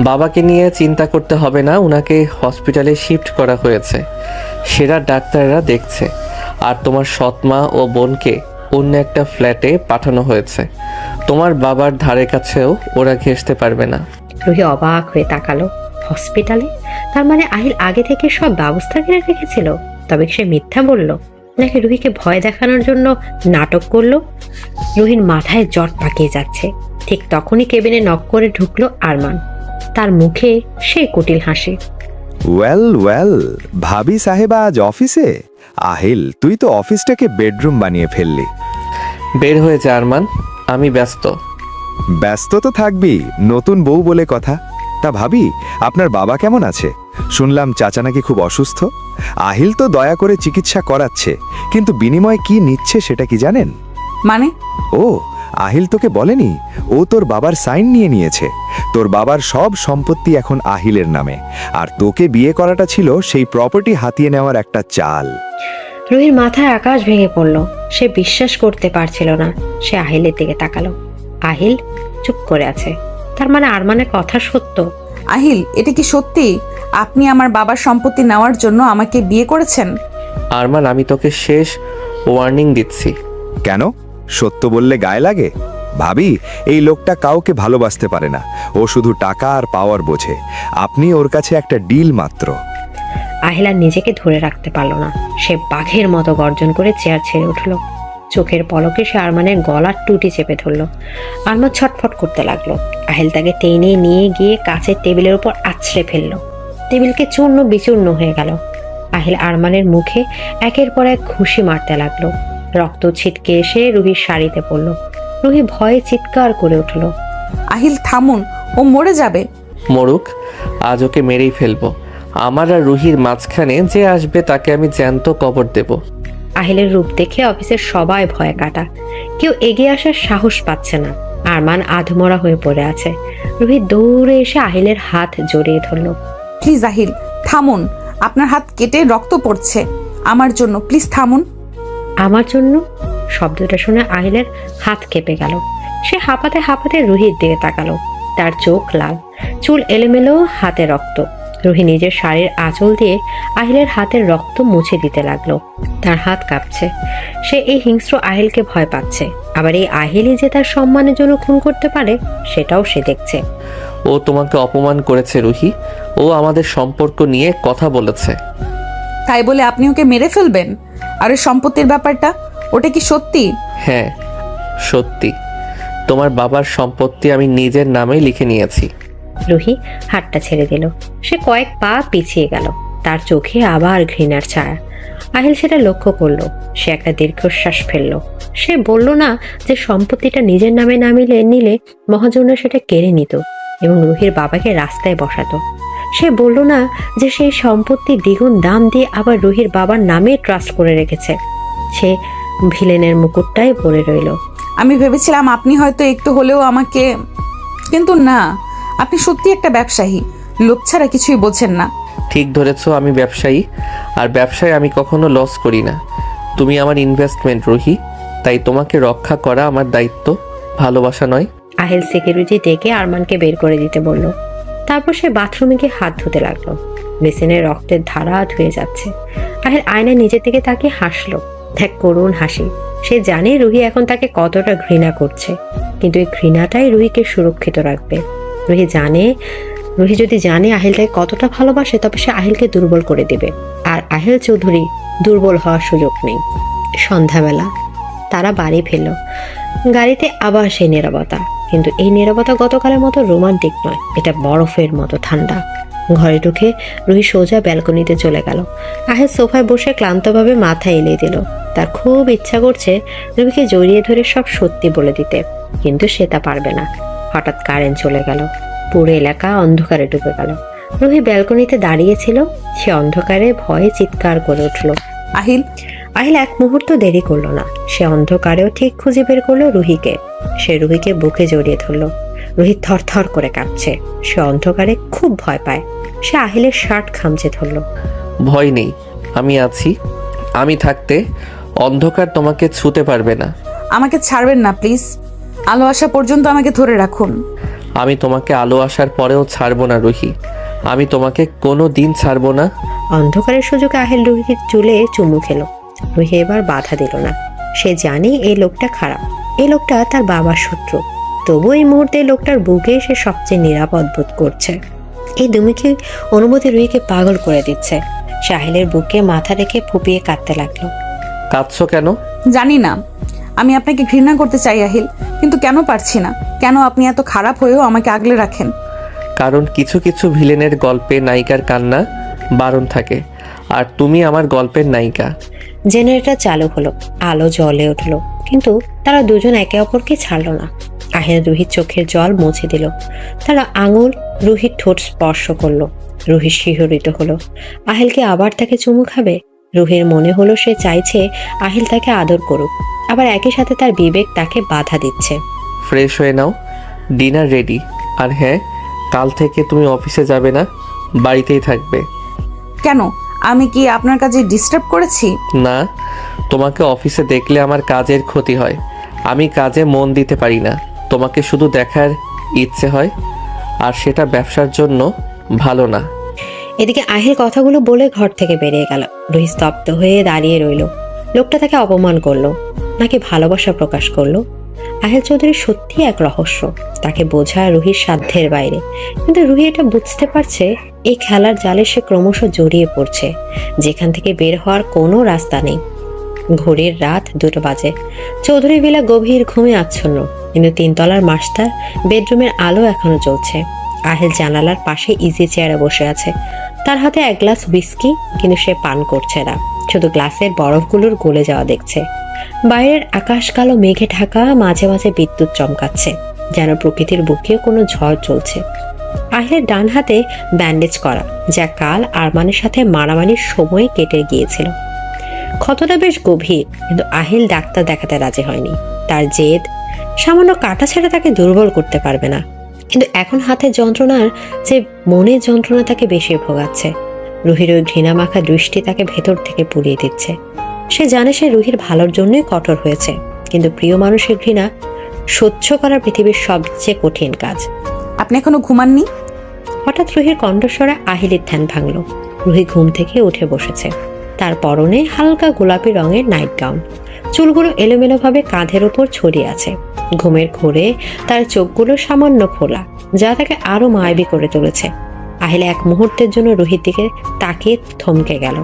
বাবাকে নিয়ে চিন্তা করতে হবে না, ওনাকে হসপিটালে শিফট করা হয়েছে, সেরা ডাক্তাররা দেখছে। আর তোমার সৎমা ও বোনকে অন্য একটা ফ্ল্যাটে পাঠানো হয়েছে। তোমার বাবার ধারে কাছেও ওরা ঘেঁষতে পারবে না। রুহি অবাক হয়ে তাকালো। হসপিটালে? তার মানে আহিল আগে থেকে সব ব্যবস্থা করে রেখেছিল? তবে সে মিথ্যা বলল, নাকি রুহিকে ভয় দেখানোর জন্য নাটক করলো? রুহির মাথায় জট পাকিয়ে যাচ্ছে। ঠিক তখনই কেবিনে নক করে ঢুকলো আরমান। তার মুখে সেই কুটিল হাসি। ওয়েল ওয়েল, ভাবি সাহেবা আজ অফিসে? আহিল, তুই তো অফিসটাকে বেডরুম বানিয়ে ফেললি। বের হয়ে যা আরমান, আমি ব্যস্ত। ব্যস্ত তো থাকবি, নতুন বউ বলে কথা। তা ভাবি, আপনার বাবা কেমন আছে? শুনলাম চাচা নাকি খুব অসুস্থ। আহিল তো দয়া করে চিকিৎসা করাচ্ছে, কিন্তু বিনিময়ে কি নিচ্ছে সেটা কি জানেন? মানে? ও, আহিল তোকে বলেনি? ও তোর বাবার সাইন নিয়ে নিয়েছে। তোর বাবার সব সম্পত্তি এখন আহিলের নামে, আর তোকে বিয়ে করাটা ছিল সেই প্রপার্টি হাতিয়ে নেওয়ার একটা চাল। রুহির মাথায় আকাশ ভেঙে পড়ল। সে বিশ্বাস করতে পারছিল না। সে আহিলের দিকে তাকালো। আহিল চুপ করে আছে। তার মানে আরমানের কথা সত্য। আহিল, এটা কি সত্যি? আপনি আমার বাবার সম্পত্তি নেওয়ার জন্য আমাকে বিয়ে করেছেন? আরমান, আমি তোকে শেষ ওয়ার্নিং দিচ্ছি। কেন? সত্য বললে গায়ে লাগে? ভাবি, এই লোকটা কাউকে ভালোবাসতে পারে না, ও শুধু টাকা আর পাওয়ার বোঝে। আপনি ওর কাছে একটা ডিল মাত্র। আহিল আর নিজেকে ধরে রাখতে পারল না। সে বাঘের মতো গর্জন করে চেয়ার ছেড়ে উঠল। চোখের পলকে সে আরমানের গলার টুটি চেপে ধরল। আরমান ছটফট করতে লাগলো। আহিল তাকে টেনে নিয়ে গিয়ে কাছের টেবিলের উপর আছড়ে ফেললো। টেবিলকে চূর্ণ বিচূর্ণ হয়ে গেল। আহিল আরমানের মুখে একের পর এক ঘুষি মারতে লাগলো। রক্ত ছিটকে এসে রুহির শাড়িতে পড়ল। রুহি ভয়ে চিৎকার করে উঠল। আহিল থামুন, ও মরে যাবে। মরুক, আজ ওকে মেরেই ফেলবো। আমার আর রুহির মাঝখানে যে আসবে তাকে আমি জ্যান্ত কবর দেব। আহিলের রূপ দেখে অফিসের সবাই ভয় কাটা। কেউ এগিয়ে আসার সাহস পাচ্ছে না। আরমান আধমরা হয়ে পড়ে আছে। রুহি দৌড়ে এসে আহিলের হাত জড়িয়ে ধরল। প্লিজ আহিল থামুন, আপনার হাত কেটে রক্ত পড়ছে। আমার জন্য প্লিজ থামুন। আমার জন্য? শব্দটা শুনে আহিলের হাত কেঁপে গেল। সে হাঁপাতে হাঁপাতে রুহির দিকে তাকালো। তার চোখ লাল, চুল এলোমেলো, হাতে রক্ত। রুহি নিজের শাড়ির আঁচল দিয়ে আহিলের হাতের রক্ত মুছে দিতে লাগলো। তার হাত কাঁপছে। সে এই হিংস্র আহিলকে ভয় পাচ্ছে। আবার এই আহিলই যে তার সম্মানের জন্য খুন করতে পারে সেটাও সে দেখছে। ও তোমাকে অপমান করেছে রুহি। ও আমাদের সম্পর্ক নিয়ে কথা বলেছে। তাই বলে আপনি ওকে মেরে ফেলবেন? আর ওই সম্পত্তির ব্যাপারটা, ওটা কি সত্যি? হ্যাঁ সত্যি, তোমার বাবার সম্পত্তি আমি নিজের নামে লিখে নিয়েছি। রুহি হাতটা ছেড়ে দিল। সে কয়েক পা পিছিয়ে গেল। তার চোখে আবার ঘৃণার ছায়া। আহিল সেটা লক্ষ্য করলো। সে একটা দীর্ঘশ্বাস ফেললো। সে বলল না যে সম্পত্তিটা নিজের নামে না নিলে মহাজন্য সেটা কেড়ে নিত এবং রুহির বাবাকে রাস্তায় বসাতো। সে বলল না যে সেই সম্পত্তি দ্বিগুণ দাম দিয়ে আবার রুহির বাবার নামে ট্রাস্ট করে রেখেছে। সে ভিলেনের মুকুটটাই পরে রইল। আমি ভেবেছিলাম আপনি হয়তো একটু হলেও আমাকে, কিন্তু না, আপনি সত্যি একটা ব্যবসায়ী। লোভ ছাড়া কিছুই বোঝেন না। ঠিক ধরেছ, আমি ব্যবসায়ী। আর ব্যবসায় আমি কখনো লস করি না। তুমি আমার ইনভেস্টমেন্ট রুহি, তাই তোমাকে রক্ষা করা আমার দায়িত্ব, ভালোবাসা নয়। আহিল সিকিউরিটি ডেকে আরমানকে বের করে দিতে বলল। তারপর সে বাথরুমে গিয়ে হাত ধুতে লাগলো। বেসিনের রক্তের ধারা ধুয়ে যাচ্ছে। আহিল আয়নায় নিজের দিকে তাকিয়ে হাসলো। এক করুণ হাসি। সে জানে রুহি এখন তাকে কতটা ঘৃণা করছে, কিন্তু এই ঘৃণাটাই রুহিকে সুরক্ষিত রাখবে। রুহি যদি জানে আহিল তাকে কতটা ভালোবাসে, তবে সে আহিলকে দুর্বল করে দিবে। আর আহিল চৌধুরী দুর্বল হওয়ার সুযোগ নেই। সন্ধ্যাবেলা তারা বাড়ি ফেলল। গাড়িতে আবার সেই নীরবতা, কিন্তু এই নীরবতা গতকালের মতো রোমান্টিক নয়, এটা বরফের মতো ঠান্ডা। ঘরে ঢুকে রুহি সোজা ব্যালকনিতে চলে গেল। আহিল সোফায় বসে ক্লান্তভাবে মাথা এলিয়ে দিল। তার খুব ইচ্ছা করছে রুহিকে জড়িয়ে ধরে সব সত্যি বলে দিতে, কিন্তু সে তা পারবে না। হঠাৎ কারেন্ট চলে গেল। পুরো এলাকা অন্ধকারে ডুবে গেল। রুহি ব্যালকনিতে দাঁড়িয়েছিল। সে অন্ধকারে ভয়ে চিৎকার করে উঠল। আহিল এক মুহূর্ত দেরি করলো না। সে অন্ধকারেও ঠিক খুঁজে বের করলো রুহিকে। সে রুহিকে বুকে জড়িয়ে ধরলো। রুহি থরথর করে কাঁপছে। সে অন্ধকারে খুব ভয় পায়। সে আহিলের শার্ট খামচে ধরল। ভয় নেই, আমি আছি। আমি থাকতে অন্ধকার তোমাকে ছুতে পারবে না। আমাকে ছাড়বেন না প্লিজ। আলো আসা পর্যন্ত আমাকে ধরে রাখুন। আমি তোমাকে আলো আসার পরেও ছাড়বো না রুহি। আমি তোমাকে কোনো দিন ছাড়বো না। অন্ধকারের সুযোগে আহিল রুহির চুলে চুমু খেলো। রুহি এবার বাধা দিল না। সে জানে এই লোকটা খারাপ, এই লোকটা তার বাবার শত্রু। তবু এই মুহূর্তে লোকটার বুকে সে সবচেয়ে নিরাপদ বোধ করছে। এই দুমুখী অনুভূতি রুহিকে পাগল করে দিচ্ছে। সে আহিলের বুকে মাথা রেখে ফুপিয়ে কাঁদতে লাগলো। কাঁদছো কেন? জানি না। আমি আপনাকে ঘৃণা করতে চাই আহিল, কিন্তু কেন পারছি না। কেন আপনি এত খারাপ হয়েও আমাকে আগলে রাখেন? কারণ কিছু কিছু ভিলেনের গল্পে নায়িকার কান্না বারণ থাকে, আর তুমি আমার গল্পের নায়িকা। জেনারেটর চালু হলো। আলো জ্বলে উঠলো, কিন্তু তারা দুজন একে অপরকে ছাড়লো না। আহিল রুহির চোখের জল মুছে দিল। তারা আঙুল রুহির ঠোঁট স্পর্শ করলো। রুহি শিহরিত হলো। আহিলকে আবার তাকে চুমু খাবে। রুহির মনে হলো সে চাইছে আহিল তাকে আদর করুক, আবার একই সাথে তার বিবেক তাকে বাধা দিচ্ছে। ফ্রেশ হয়ে নাও, ডিনার রেডি। আর হ্যাঁ, কাল থেকে তুমি অফিসে যাবে না, বাড়িতেই থাকবে। কেন? আমি কি আপনার কাজে ডিস্টার্ব করেছি? না, তোমাকে অফিসে দেখলে আমার কাজের ক্ষতি হয়। আমি কাজে মন দিতে পারি না। তোমাকে শুধু দেখার ইচ্ছে হয়, আর সেটা ব্যবসার জন্য ভালো না। এদিকে আহিল কথাগুলো বলে ঘর থেকে বেরিয়ে গেল। রুহি স্তব্ধ হয়ে দাঁড়িয়ে রইল। লোকটা তাকে অপমান করলো নাকি ভালোবাসা প্রকাশ করলো? আহিল চৌধুরী সত্যি এক রহস্য, তাকে বোঝা রুহির সাধ্যের বাইরে। কিন্তু রুহি এটা বুঝতে পারছে এই খেলার জালে সে ক্রমশ জড়িয়ে পড়ছে, যেখান থেকে বের হওয়ার কোনো রাস্তা নেই। ঘড়ির রাত 2টা বাজে। চৌধুরী ভিলা গভীর ঘুমে আচ্ছন্ন, কিন্তু 3তলার মাস্টার বেডরুমের আলো এখনো জ্বলছে। আহিল জানালার পাশে ইজি চেয়ারে বসে আছে, তার হাতে এক গ্লাস হুইস্কি, কিন্তু সে পান করছে না, শুধু গ্লাসের বরফগুলোর গলে যাওয়া দেখছে। বাইরের আকাশ কালো মেঘে ঢাকা, মাঝে মাঝে বিদ্যুৎ চমকাচ্ছে, যেন প্রকৃতির বুকে কোনো ঝড় চলছে। আহিলের ডান হাতে ব্যান্ডেজ করা, যা কাল আরমানের সাথে মারামারির সময় কেটে গিয়েছিল। ক্ষতটা বেশ গভীর, কিন্তু আহিল ডাক্তার দেখাতে রাজি হয়নি। তার জেদ, সামান্য কাটা ছেড়ে তাকে দুর্বল করতে পারবে না। কিন্তু এখন হাতে যন্ত্রণার যে মনের যন্ত্রণা তাকে বেশি ভোগাচ্ছে। রুহির ওই ঘৃণা মাখা দৃষ্টি তাকে ভেতর থেকে পুড়িয়ে দিচ্ছে। সে জানে সে রুহির ভালোর জন্যই কঠোর হয়েছে, কিন্তু প্রিয় মানুষের ঘৃণা সহ্য করা পৃথিবীর সবচেয়ে কঠিন কাজ। আপনি এখনো ঘুমাননি? হঠাৎ রুহির কণ্ঠস্বরে আহিলের ধ্যান ভাঙল। রুহি ঘুম থেকে উঠে বসেছে, তার পরনে হালকা গোলাপি রঙের নাইট গাউন, চুলগুলো এলোমেলোভাবে কাঁধের উপর ছড়িয়ে আছে। ঘুমের ঘোরে তার চোখগুলো সামান্য খোলা, যা তাকে আরো মায়াবী করে তুলেছে। আহিল এক মুহূর্তের জন্য রুহির দিকে তাকিয়ে থমকে গেল।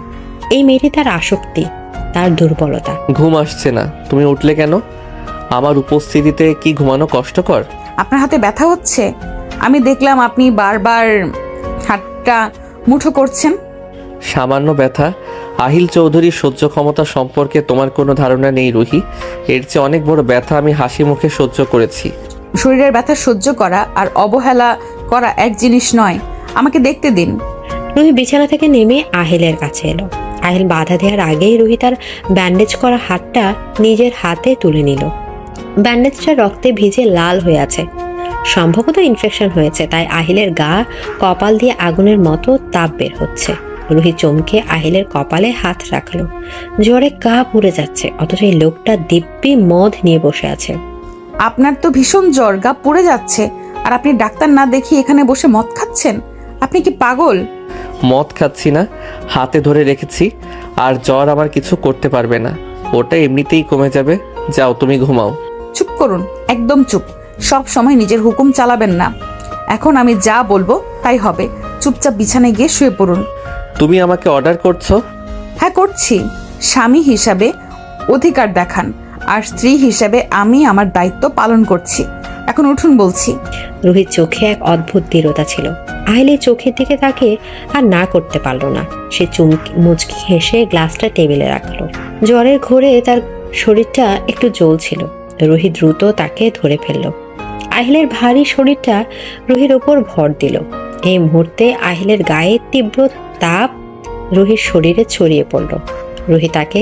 এই মেয়েটি তার আসক্তি, তার দুর্বলতা। ঘুম আসছে না, তুমি উঠলে কেন? আমার উপস্থিতিতে কি ঘুমানো কষ্টকর? আপনার হাতে ব্যথা হচ্ছে? আমি দেখলাম আপনি বারবার হাতটা মুঠো করছেন। সামান্য ব্যথা? আহিল চৌধুরীর সহ্য ক্ষমতা সম্পর্কে তোমার কোনো ধারণা নেই রুহি। এর চেয়ে অনেক বড় ব্যথা আমি হাসি মুখে সহ্য করেছি। শরীরের ব্যথা সহ্য করা আর অবহেলা করা এক জিনিস নয়। আমাকে দেখতে দিন। রুহি বিছানা থেকে নেমে আহিলের কাছে এলো। আহিল বাধা দেওয়ার আগেই রুহি তার ব্যান্ডেজ করা হাতটা নিজের হাতে তুলে নিল। ব্যান্ডেজটা রক্তে ভিজে লাল হয়ে আছে, সম্ভবত ইনফেকশন হয়েছে, তাই আহিলের গা কপাল দিয়ে আগুনের মতো তাপ বের হচ্ছে। রুহি চমকে আহিলের কপালে হাত রাখলো। জ্বরে গা পুড়ে যাচ্ছে, অথচ এই লোকটা দিব্যি মদ নিয়ে বসে আছে। আপনার তো ভীষণ জ্বর, গা পুড়ে যাচ্ছে, আর আপনি ডাক্তার না দেখিয়ে এখানে বসে মদ খাচ্ছেন? আপনি কি পাগল? মদ খাচ্ছি না, হাতে ধরে রেখেছি। আর জ্বর আমার কিছু করতে পারবে না, ওটা এমনিতেই কমে যাবে। যাও তুমি ঘুমাও। চুপ করুন, একদম চুপ। সব সময় নিজের হুকুম চালাবেন না। এখন আমি যা বলবো তাই হবে। চুপচাপ বিছানায় গিয়ে শুয়ে পড়ুন। তুমি আমাকে অর্ডার করছো? হ্যাঁ করছি। স্বামী হিসাবে অধিকার দেখান, আর স্ত্রী হিসাবে আমি আমার দায়িত্ব পালন করছি। এখন উঠুন বলছি। রুহির চোখে এক অদ্ভুত দৃঢ়তা ছিল। আহিল চোখের দিকে তাকে আর না করতে পারলো না। সে মুচকি হেসে গ্লাসটা টেবিলে রাখলো। জ্বরের ঘোরে তার শরীরটা একটু জ্বলছিল। রুহি দ্রুত তাকে ধরে ফেলল। আহিলের ভারী শরীরটা রুহির ওপর ভর দিল। এই মুহূর্তে আহিলের গায়ে তীব্র তাপ রুহির শরীরে ছড়িয়ে পড়ল। রুহি তাকে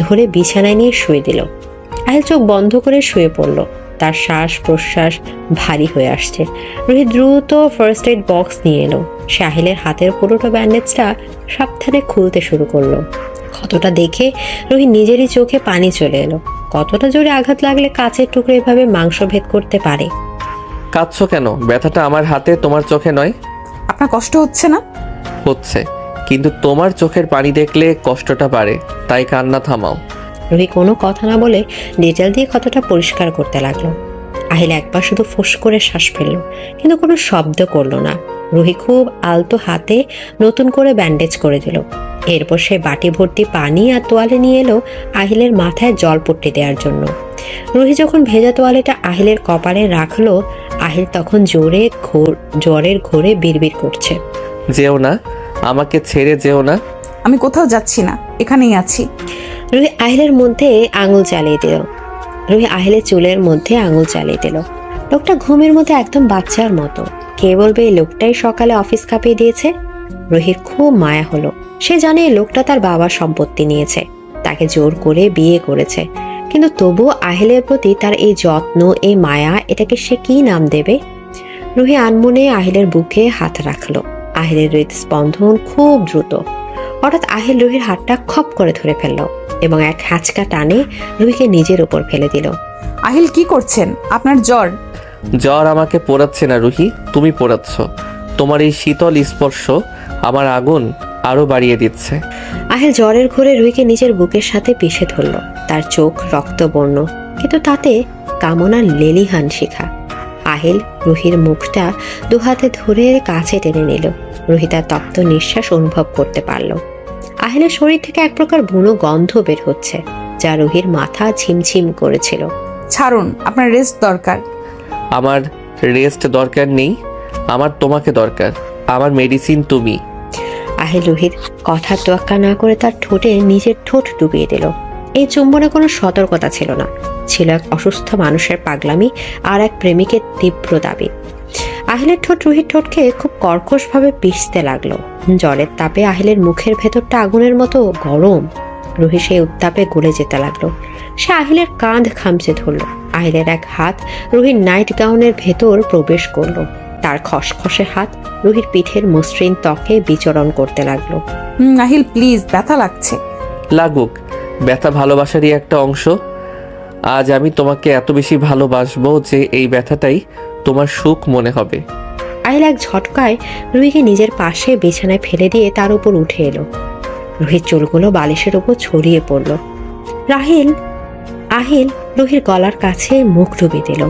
ধরে বিছানায় নিয়ে শুয়ে দিল। আহিল চোখ বন্ধ করে শুয়ে পড়ল। তার শ্বাস প্রশ্বাস ভারী হয়ে আসছে। রুহি দ্রুত ফার্স্ট এড বক্স নিয়ে এলো। সে আহিলের হাতের পুরোটা ব্যান্ডেজটা সাবধানে খুলতে শুরু করলো। ক্ষতটা দেখে রুহি নিজেরই চোখে পানি চলে এলো। কতটা জোরে আঘাত লাগলে কাচের টুকরো এভাবে মাংস ভেদ করতে পারে? কাঁদছো কেন? ব্যথাটা আমার হাতে, তোমার চোখে নয়। আপনার কষ্ট হচ্ছে না? হচ্ছে, কিন্তু তোমার চোখের পানি দেখলে কষ্টটা বাড়ে, তাই কান্না থামাও। রুহি কোনো কথা না বলে ডিটেল দিয়ে ক্ষতটা পরিষ্কার করতে লাগলো। আহিল একবার শুধু ফোঁস করে শ্বাস ফেললো, কিন্তু কোনো শব্দ করলো না। রুহি খুব আলতো হাতে নতুন করে ব্যান্ডেজ করে দিল। এরপর সে বাটি ভর্তি পানি আর তোয়ালে নিয়ে এলো আহিলের মাথায় জলপট্টি দেওয়ার জন্য। রুহি যখন ভেজা তোয়ালেটা আহিলের কপালে রাখলো, আহিল তখন জ্বরের ঘোরে বিড়বিড় করছে। যেও না, আমাকে ছেড়ে যেও না। আমি কোথাও যাচ্ছি না, এখানেই আছি। রুহি আহিলের মধ্যে আঙুল চালিয়ে দিল। রুহি আহিলের চুলের মধ্যে আঙুল চালিয়ে দিল। লোকটা ঘুমের মধ্যে একদম বাচ্চার মতো। কে বলবে এই লোকটাই সকালে অফিস কাঁপিয়ে দিয়েছে? রুহির খুব মায়া হলো। সে জানে এই লোকটা তার বাবার সম্পত্তি নিয়েছে, তাকে জোর করে বিয়ে করেছে, কিন্তু তবুও আহিলের প্রতি তার এই যত্ন, এই মায়া, এটাকে সে কি নাম দেবে? রুহি আনমনে আহিলের বুকে হাত রাখলো। আহিলের হৃদস্পন্দন খুব দ্রুত। হঠাৎ আহিল রুহির হাতটা খপ করে ধরে ফেললো এবং এক হ্যাঁচকা টানে রুহিকে নিজের উপর ফেলে দিল। আহিল কি করছেন? আপনার জ্বর? জ্বর আমাকে পোড়াচ্ছে না রুহি, তুমি পোড়াচ্ছ। তোমার এই শীতল স্পর্শ আমার আগুন আরও বাড়িয়ে দিচ্ছে। আহিল জ্বরের ঘোরে রুহিকে নিজের বুকের সাথে পিষে ধরল। তার চোখ রক্তবর্ণ, কিন্তু তাতে কামনার লেলিহান শিখা। আহিল রুহির মুখটা দুহাতে ধরে কাছে টেনে নিল। রুহি তার তপ্ত নিঃশ্বাস অনুভব করতে পারল। আহিলের শরীর থেকে এক প্রকার বুনো গন্ধ বের হচ্ছে, যা রুহির মাথা ঝিমঝিম করেছিল। ছাড়ুন, আপনার রেস্ট দরকার। আমার রেস্ট দরকার নেই, আমার তোমাকে দরকার। আমার মেডিসিন তুমি। আহিল রুহির কথা তোয়াক্কা না করে তার ঠোঁটে নিজের ঠোঁট ডুবিয়ে দিল। এই চুম্বনে কোনো সতর্কতা ছিল না, ছিল এক অসুস্থ মানুষের পাগলামি আর এক প্রেমিকের তীব্র দাবি। আহিলের ঠোঁট রুহির ঠোঁটকে খুব কর্কশভাবে পিষতে লাগলো। জ্বরের তাপে আহিলের মুখের ভেতরটা আগুনের মতো গরম। রুহি সেই উত্তাপে গলে যেতে লাগলো। সে আহিলের কাঁধ খামচে ধরল। আহিলের এক হাত রুহির নাইট গাউনের ভেতর প্রবেশ করলো। তার খসখসে হাত রুহির পিঠের মসৃণ ত্বকে বিচরণ করতে লাগলো। আহিল প্লিজ, ব্যথা লাগছে। লাগুক, ব্যথা ভালোবাসারই একটা অংশ। আজ আমি তোমাকে এত বেশি ভালোবাসবো যে এই ব্যথাটাই তোমার সুখ মনে হবে। আহিল এক ঝটকায় রুহিকে নিজের পাশে বিছানায় ফেলে দিয়ে তার উপর উঠে এলো। রুহির চুলগুলো বালিশের উপর ছড়িয়ে পড়ল। আহিল রুহির গলার কাছে মুখ ডুবিয়ে দিল।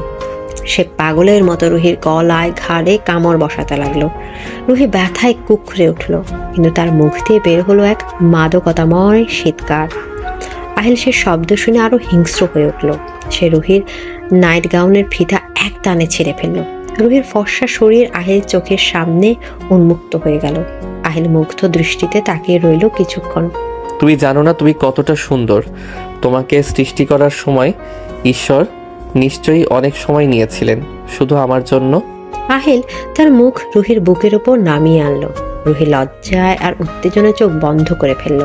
সে পাগলের মতো রুহির গলায় ঘাড়ে কামড় বসাতে লাগলো। রুহি ব্যথায় কুকড়ে উঠল, কিন্তু তার মুখ দিয়ে বের হলো এক মাদকতাময় শীতকার। আহিল সে শব্দ শুনে আরো হিংস্র হয়ে উঠল। সে রুহির নাইট গাউনের ফিতা এক টানে ছিঁড়ে ফেলল। রুহির ফর্সা শরীর আহিল চোখের সামনে উন্মুক্ত হয়ে গেল। আহিল মুগ্ধ দৃষ্টিতে তাকিয়ে রইল কিছুক্ষণ। তুমি জানো না তুমি কতটা সুন্দর। তোমাকে সৃষ্টি করার সময় ঈশ্বর নিশ্চয়ই অনেক সময় নিয়েছিলেন শুধু আমার জন্য। আহিল তার মুখ রুহির বুকের উপর নামিয়ে আনলো। রুহি লজ্জায় আর উত্তেজনায় চোখ বন্ধ করে ফেলল।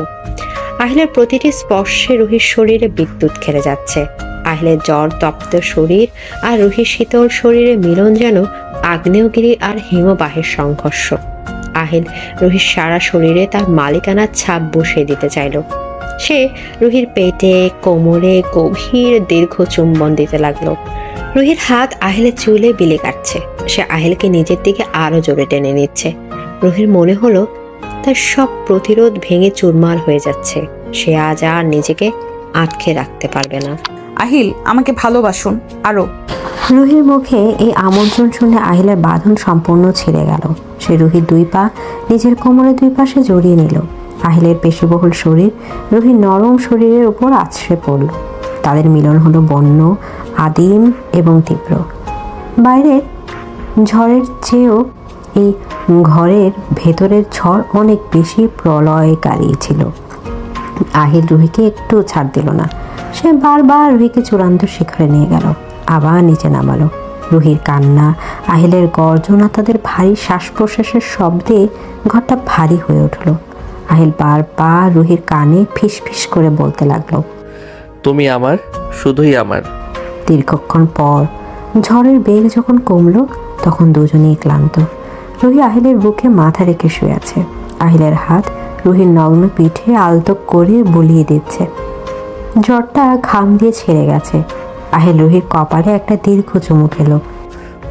আহিলের প্রতিটি স্পর্শে রুহির শরীরে বিদ্যুৎ খেলে যাচ্ছে। আহিলের জ্বর তপ্ত শরীর আর রুহির শীতল শরীরে মিলন যেন আগ্নেয়গিরি আর হিমবাহের সংঘর্ষ। আহিল রুহির সারা শরীরে তার মালিকানার ছাপ বসিয়ে দিতে চাইল। সে রুহির পেটে কোমরে গভীর দীর্ঘ চুম্বন দিতে লাগলো। রুহির হাত আহিলের চুলে বিলে কাটছে। সে আহিলকে নিজের দিকে আরো জোরে টেনে নিচ্ছে। রুহির মনে হলো তার সব প্রতিরোধ ভেঙে চুরমার হয়ে যাচ্ছে। সে আজ আর নিজেকে আটকে রাখতে পারবে না। আহিল, আমাকে ভালোবাসুন আরো। রুহির মুখে এই আমন্ত্রণ শুনে আহিলের বাঁধন সম্পূর্ণ ছিঁড়ে গেল। সে রুহির দুই পা নিজের কোমরের দুই পাশে জড়িয়ে নিল। আহিলের পেশিবহুল শরীর রুহির নরম শরীরের উপর আছড়ে পড়ল। তাদের মিলন হলো বন্য, আদিম এবং তীব্র। বাইরের ঝড়ের চেয়েও এই ঘরের ভেতরের ঝড় অনেক বেশি প্রলয়কারী ছিল। আহিল রুহিকে একটু ছাড় দিল না। সে বারবার রুহিকে চূড়ান্ত শিখরে নিয়ে গেল, আবার নিচে নামালো। রুহির কান্না, আহিলের গর্জনা, তাদের ভারী শ্বাস প্রশ্বাসের শব্দে ঘরটা ভারী হয়ে উঠল। আহিল বারবার রুহির কানে ফিস ফিস করে বলতে লাগলো, তুমি আমার, শুধুই আমার। দীর্ঘক্ষণ পর ঝড়ের বেগ যখন কমলো তখন দুজনেই ক্লান্ত। রুহি আহিলের বুকে মাথা রেখে শুয়ে আছে। আহিলের হাত রুহির নগ্ন পিঠে আলতো করে বুলিয়ে দিচ্ছে। জ্বরটা ঘাম দিয়ে ছেড়ে গেছে। আহিল রুহির কপালে একটা দীর্ঘ চুমু খেলো।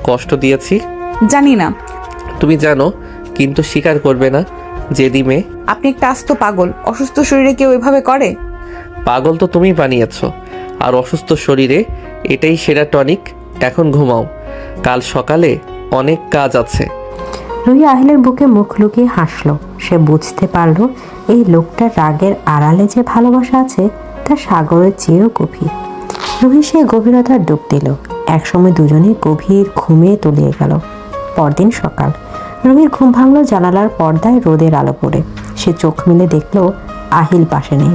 কষ্ট দিয়েছি জানি না। তুমি জানো, কিন্তু স্বীকার করবে না। জেদি মেয়ে। আপনি একটা আস্ত পাগল। অসুস্থ শরীরে কেউ এভাবে করে? পাগল তো তুমি বানিয়েছো, আর অসুস্থ শরীরে এটাই সেরা টনিক। এখন ঘুমাও, কাল সকালে অনেক কাজ আছে। রুহি আহিলের বুকে মুখ লুকিয়ে হাসলো। সে বুঝতে পারল এই লোকটার রাগের আড়ালে যে ভালোবাসা আছে তা সাগরের চেয়েও গভীর। রুহি সে গভীরতার ডুব দিল। একসময় দুজনে গভীর ঘুমে তলিয়ে গেল। পরদিন সকাল। রুহির ঘুম ভাঙল জানালার পর্দায় রোদের আলো পড়ে। সে চোখ মেলে দেখল আহিল পাশে নেই।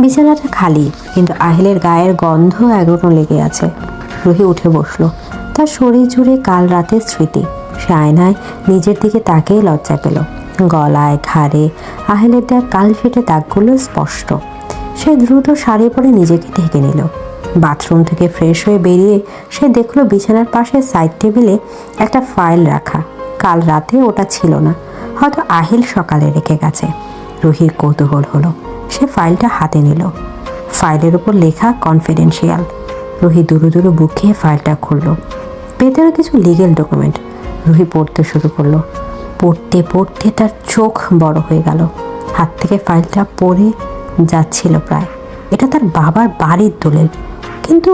বিছানাটা খালি, কিন্তু আহিলের গায়ের গন্ধ এখনো লেগে আছে। রুহি উঠে বসলো। তার শরীর জুড়ে কাল রাতের স্মৃতি। সে আয়নায় নিজের দিকে তাকিয়ে লজ্জা পেল। গলায়, ঘাড়ে আহিলের দেয়া কাল ফেটে দাগগুলো স্পষ্ট। সে দ্রুত শাড়ি পরে নিজেকে ঢেকে নিল। বাথরুম থেকে ফ্রেশ হয়ে বেরিয়ে সে দেখলো বিছানার পাশে সাইড টেবিলে একটা ফাইল রাখা। কাল রাতে ওটা ছিল না, হয়তো আহিল সকালে রেখে গেছে। রুহির কৌতূহল হলো। সে ফাইলটা হাতে নিল। ফাইলের উপর লেখা কনফিডেন্সিয়াল। রুহি দুরু দুরু বুকিয়ে ফাইলটা খুলল। ভেতরে কিছু লিগেল ডকুমেন্ট। রুহি পড়তে শুরু করলো। পড়তে পড়তে তার চোখ বড় হয়ে গেল। হাত থেকে ফাইলটা পড়ে যাচ্ছিল প্রায়। এটা তার বাবার বাড়ির দলিল, কিন্তু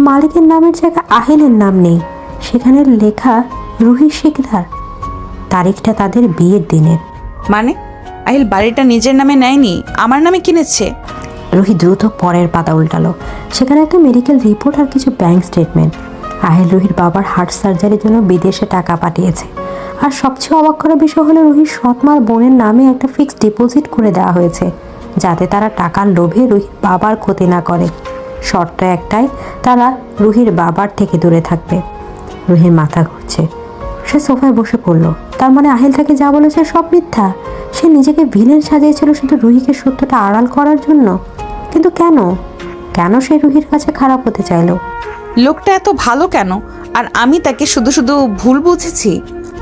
মালিকের নামের জায়গায় আহিলের নাম নেই। সেখানে লেখা রুহি শিকদার, তারিখটা তাদের বিয়ের দিনের। মানে আহিল বাড়িটা নিজের নামে নেয়নি, আমার নামে কিনেছে? রুহি দ্রুত পরের পাতা উল্টালো। সেখানে একটা মেডিকেল রিপোর্ট আর কিছু ব্যাংক স্টেটমেন্ট। আহিল রুহির বাবার হার্ট সার্জারির জন্য বিদেশে টাকা পাঠিয়েছে। আর সবচেয়ে অবাক করা বিষয় হলো রুহির সৎমার বোনের নামে একটা ফিক্সড ডিপোজিট করে দেওয়া হয়েছে, যাতে তারা টাকার লোভে রুহির বাবার ক্ষতি না করে। শর্ত একটাই, তারা রুহির বাবার থেকে দূরে থাকবে। রুহির মাথা ঘুরছে। সে সোফায় বসে পড়ল। তার মানে আহিল তাকে যা বলেছে সব মিথ্যা। সে নিজেকে ভিলেন সাজিয়েছিল শুধু রুহিকে সত্যটা আড়াল করার জন্য। কিন্তু কেন কেন সে রুহির কাছে খারাপ হতে চাইলো? লোকটা এত ভালো কেন? আর আমি তাকে শুধু শুধু ভুল বুঝেছি,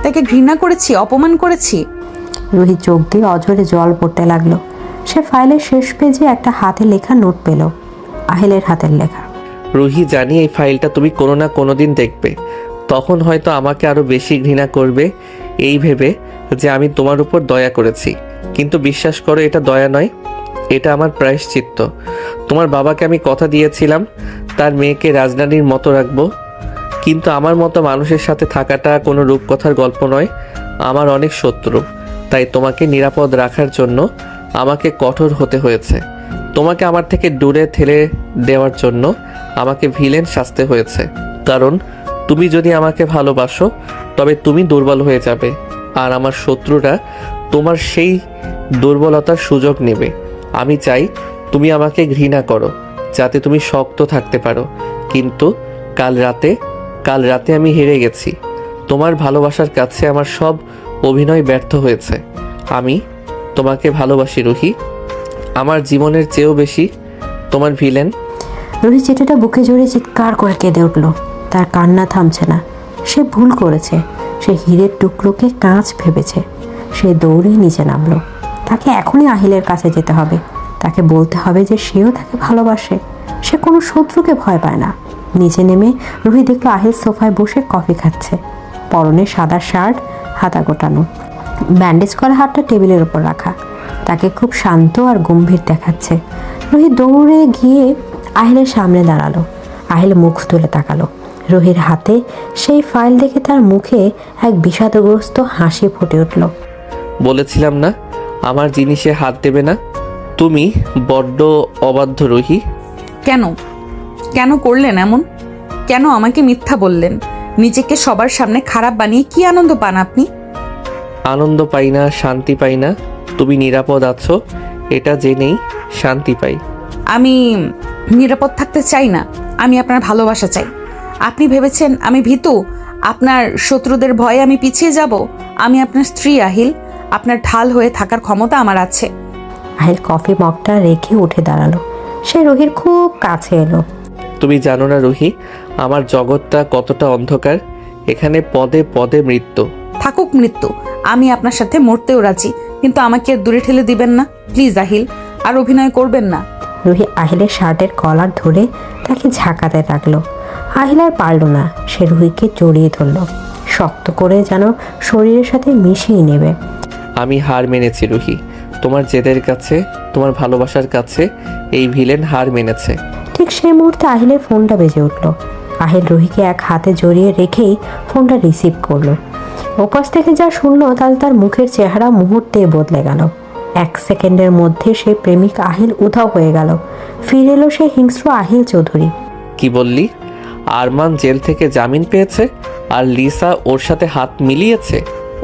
তাকে ঘৃণা করেছি, অপমান করেছি। রুহি চোখ দিয়ে অঝরে জল পড়তে লাগলো। সে ফাইলের শেষ পেজে একটা হাতে লেখা নোট পেল, আহিলের হাতের লেখা। রুহি, জানি এই ফাইলটা তুমি কোনো না কোনো দিন দেখবে, তখন হয়তো আমাকে আরও বেশি ঘৃণা করবে এই ভেবে যে আমি তোমার উপর দয়া করেছি। কিন্তু বিশ্বাস করো, এটা দয়া নয়, এটা আমার প্রায়শ্চিত্ত। তোমার বাবাকে আমি কথা দিয়েছিলাম তার মেয়েকে রাজরানীর মতো রাখবো, কিন্তু আমার মতো মানুষের সাথে থাকাটা কোনো রূপকথার গল্প নয়। আমার অনেক শত্রু, তাই তোমাকে নিরাপদ রাখার জন্য আমাকে কঠোর হতে হয়েছে। তোমাকে আমার থেকে দূরে ঠেলে দেওয়ার জন্য আমাকে ভিলেন সাজতে হয়েছে। কারণ তুমি যদি আমাকে ভালোবাসো তবে তুমি দুর্বল হয়ে যাবে, আর আমার শত্রুরা তোমার সেই দুর্বলতার সুযোগ নেবে। আমি চাই তুমি আমাকে ঘৃণা করো যাতে তুমি শক্ত থাকতে পারো। কিন্তু কাল রাতে আমি হেরে গেছি। তোমার ভালোবাসার কাছে আমার সব অভিনয় ব্যর্থ হয়েছে। আমি তোমাকে ভালোবাসি রুহি, আমার জীবনের চেয়েও বেশি। তোমার ভিলেন। রুহি চিঠিটা বুকে জড়িয়ে চিৎকার করে কেঁদে উঠল। তার কান্না থামছে না। সে ভুল করেছে। সে হীরের টুকরোকে কাঁচ ভেবেছে। সে দৌড়ে নিচে নামলো। তাকে এখনই আহিলের কাছে যেতে হবে। তাকে বলতে হবে যে সেও তাকে ভালোবাসে। সে কোনো শত্রুকে ভয় পায় না। নিচে নেমে রুহি দেখলো আহিল সোফায় বসে কফি খাচ্ছে। পরনে সাদা শার্ট, হাতা গোটানো, ব্যান্ডেজ করা হাতটা টেবিলের ওপর রাখা। তাকে খুব শান্ত আর গম্ভীর দেখাচ্ছে। রুহি দৌড়ে গিয়ে আহিলের সামনে দাঁড়ালো। আহিল মুখ তুলে তাকালো। রুহির হাতে সেই ফাইল দেখে তার মুখে এক বিষাদগ্রস্ত হাসি ফুটে উঠল। বলেছিলাম না আমার জিনিসে হাত দেবে না? তুমি বড্ড অবাধ্য রুহি। কেন কেন করলেন এমন? কেন আমাকে মিথ্যা বললেন? নিজেকে সবার সামনে খারাপ বানিয়ে কি আনন্দ পান আপনি? আনন্দ পাই না, শান্তি পাই না। তুমি নিরাপদ আছো এটা জেনেই শান্তি পাই। আমি নিরাপদ থাকতে চাই না, আমি আপনার ভালোবাসা চাই। আপনি ভেবেছেন আমি ভীতু? আপনার শত্রুদের ভয়ে আমি পিছিয়ে যাব? আমি আপনার স্ত্রী আহিল, আপনার ঢাল হয়ে থাকার ক্ষমতা আমার আছে। আহিল কফি মগটা রেখে উঠে দাঁড়ালো। সে রুহির খুব কাছে এলো। তুমি জানো না রুহি, আমার জগৎটা কতটা অন্ধকার। এখানে পদে পদে মৃত্যু। থাকুক মৃত্যু, আমি আপনার সাথে মরতেও রাজি, কিন্তু আমাকে আর দূরে ঠেলে দিবেন না প্লিজ আহিল, আর অভিনয় করবেন না। রুহি আহিলের শার্টের কলার ধরে তাকে ঝাঁকাতে লাগলো। আহিল আর পারল না। সে রুহিকে জড়িয়ে ধরল, শক্ত করে যেন শরীরের সাথে মিশিয়ে নেবে। আমি হার মেনেছি রুহি, তোমার জেদের কাছে, তোমার ভালোবাসার কাছে এই ভিলেন হার মেনেছে। ঠিক সেই মুহূর্তে আহিলের ফোনটা বেজে উঠল। আহিল রুহিকে এক হাতে জড়িয়ে রেখেই ফোনটা রিসিভ করলো। ওপাশ থেকে যা শুনলো তাতে তার মুখের চেহারা মুহূর্তে বদলে গেল। 1 সেকেন্ডের মধ্যে সে প্রেমিক আহিল উধাও হয়ে গেল। ফিরে এলো সে হিংস্র আহিল চৌধুরী। কি বললি? আরমান জেল থেকে জামিন পেয়েছে আর লিসা ওর সাথে হাত মিলিয়েছে?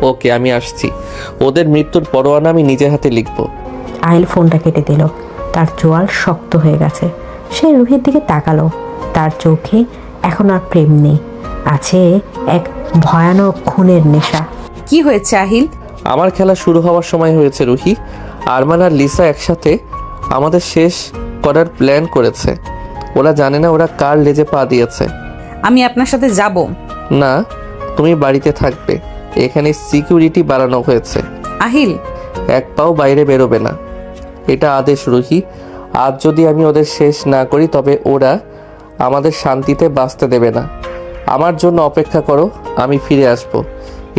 ওকে, আমি আসছি। ওদের মৃত্যুর পরোয়ানা আমি নিজের হাতে লিখব। আহিল ফোনটা কেটে দিল। তার চোয়াল শক্ত হয়ে গেছে। সে রুহির দিকে তাকালো। তার চোখে এখন আর প্রেম নেই, আছে এক ভয়ানক খুনের নেশা। কি হয়েছে আহিল? আমার খেলা শুরু হওয়ার সময় হয়েছে রুহি। আরমান আর লিসা একসাথে আমাদের শেষ করার প্ল্যান করেছে। ওরা জানে না ওরা কার লেজে পা দিয়েছে। আমি আপনার সাথে যাব না, তুমি বাড়িতে থাকবে। এখানে সিকিউরিটি বাড়ানো হয়েছে। আহিল, এক পাও বাইরে বেরোবে না, এটা আদেশ রুহি। আজ যদি আমি ওদের শেষ না করি তবে ওরা আমাদের শান্তিতে বাঁচতে দেবে না। আমার জন্য অপেক্ষা করো, আমি ফিরে আসব।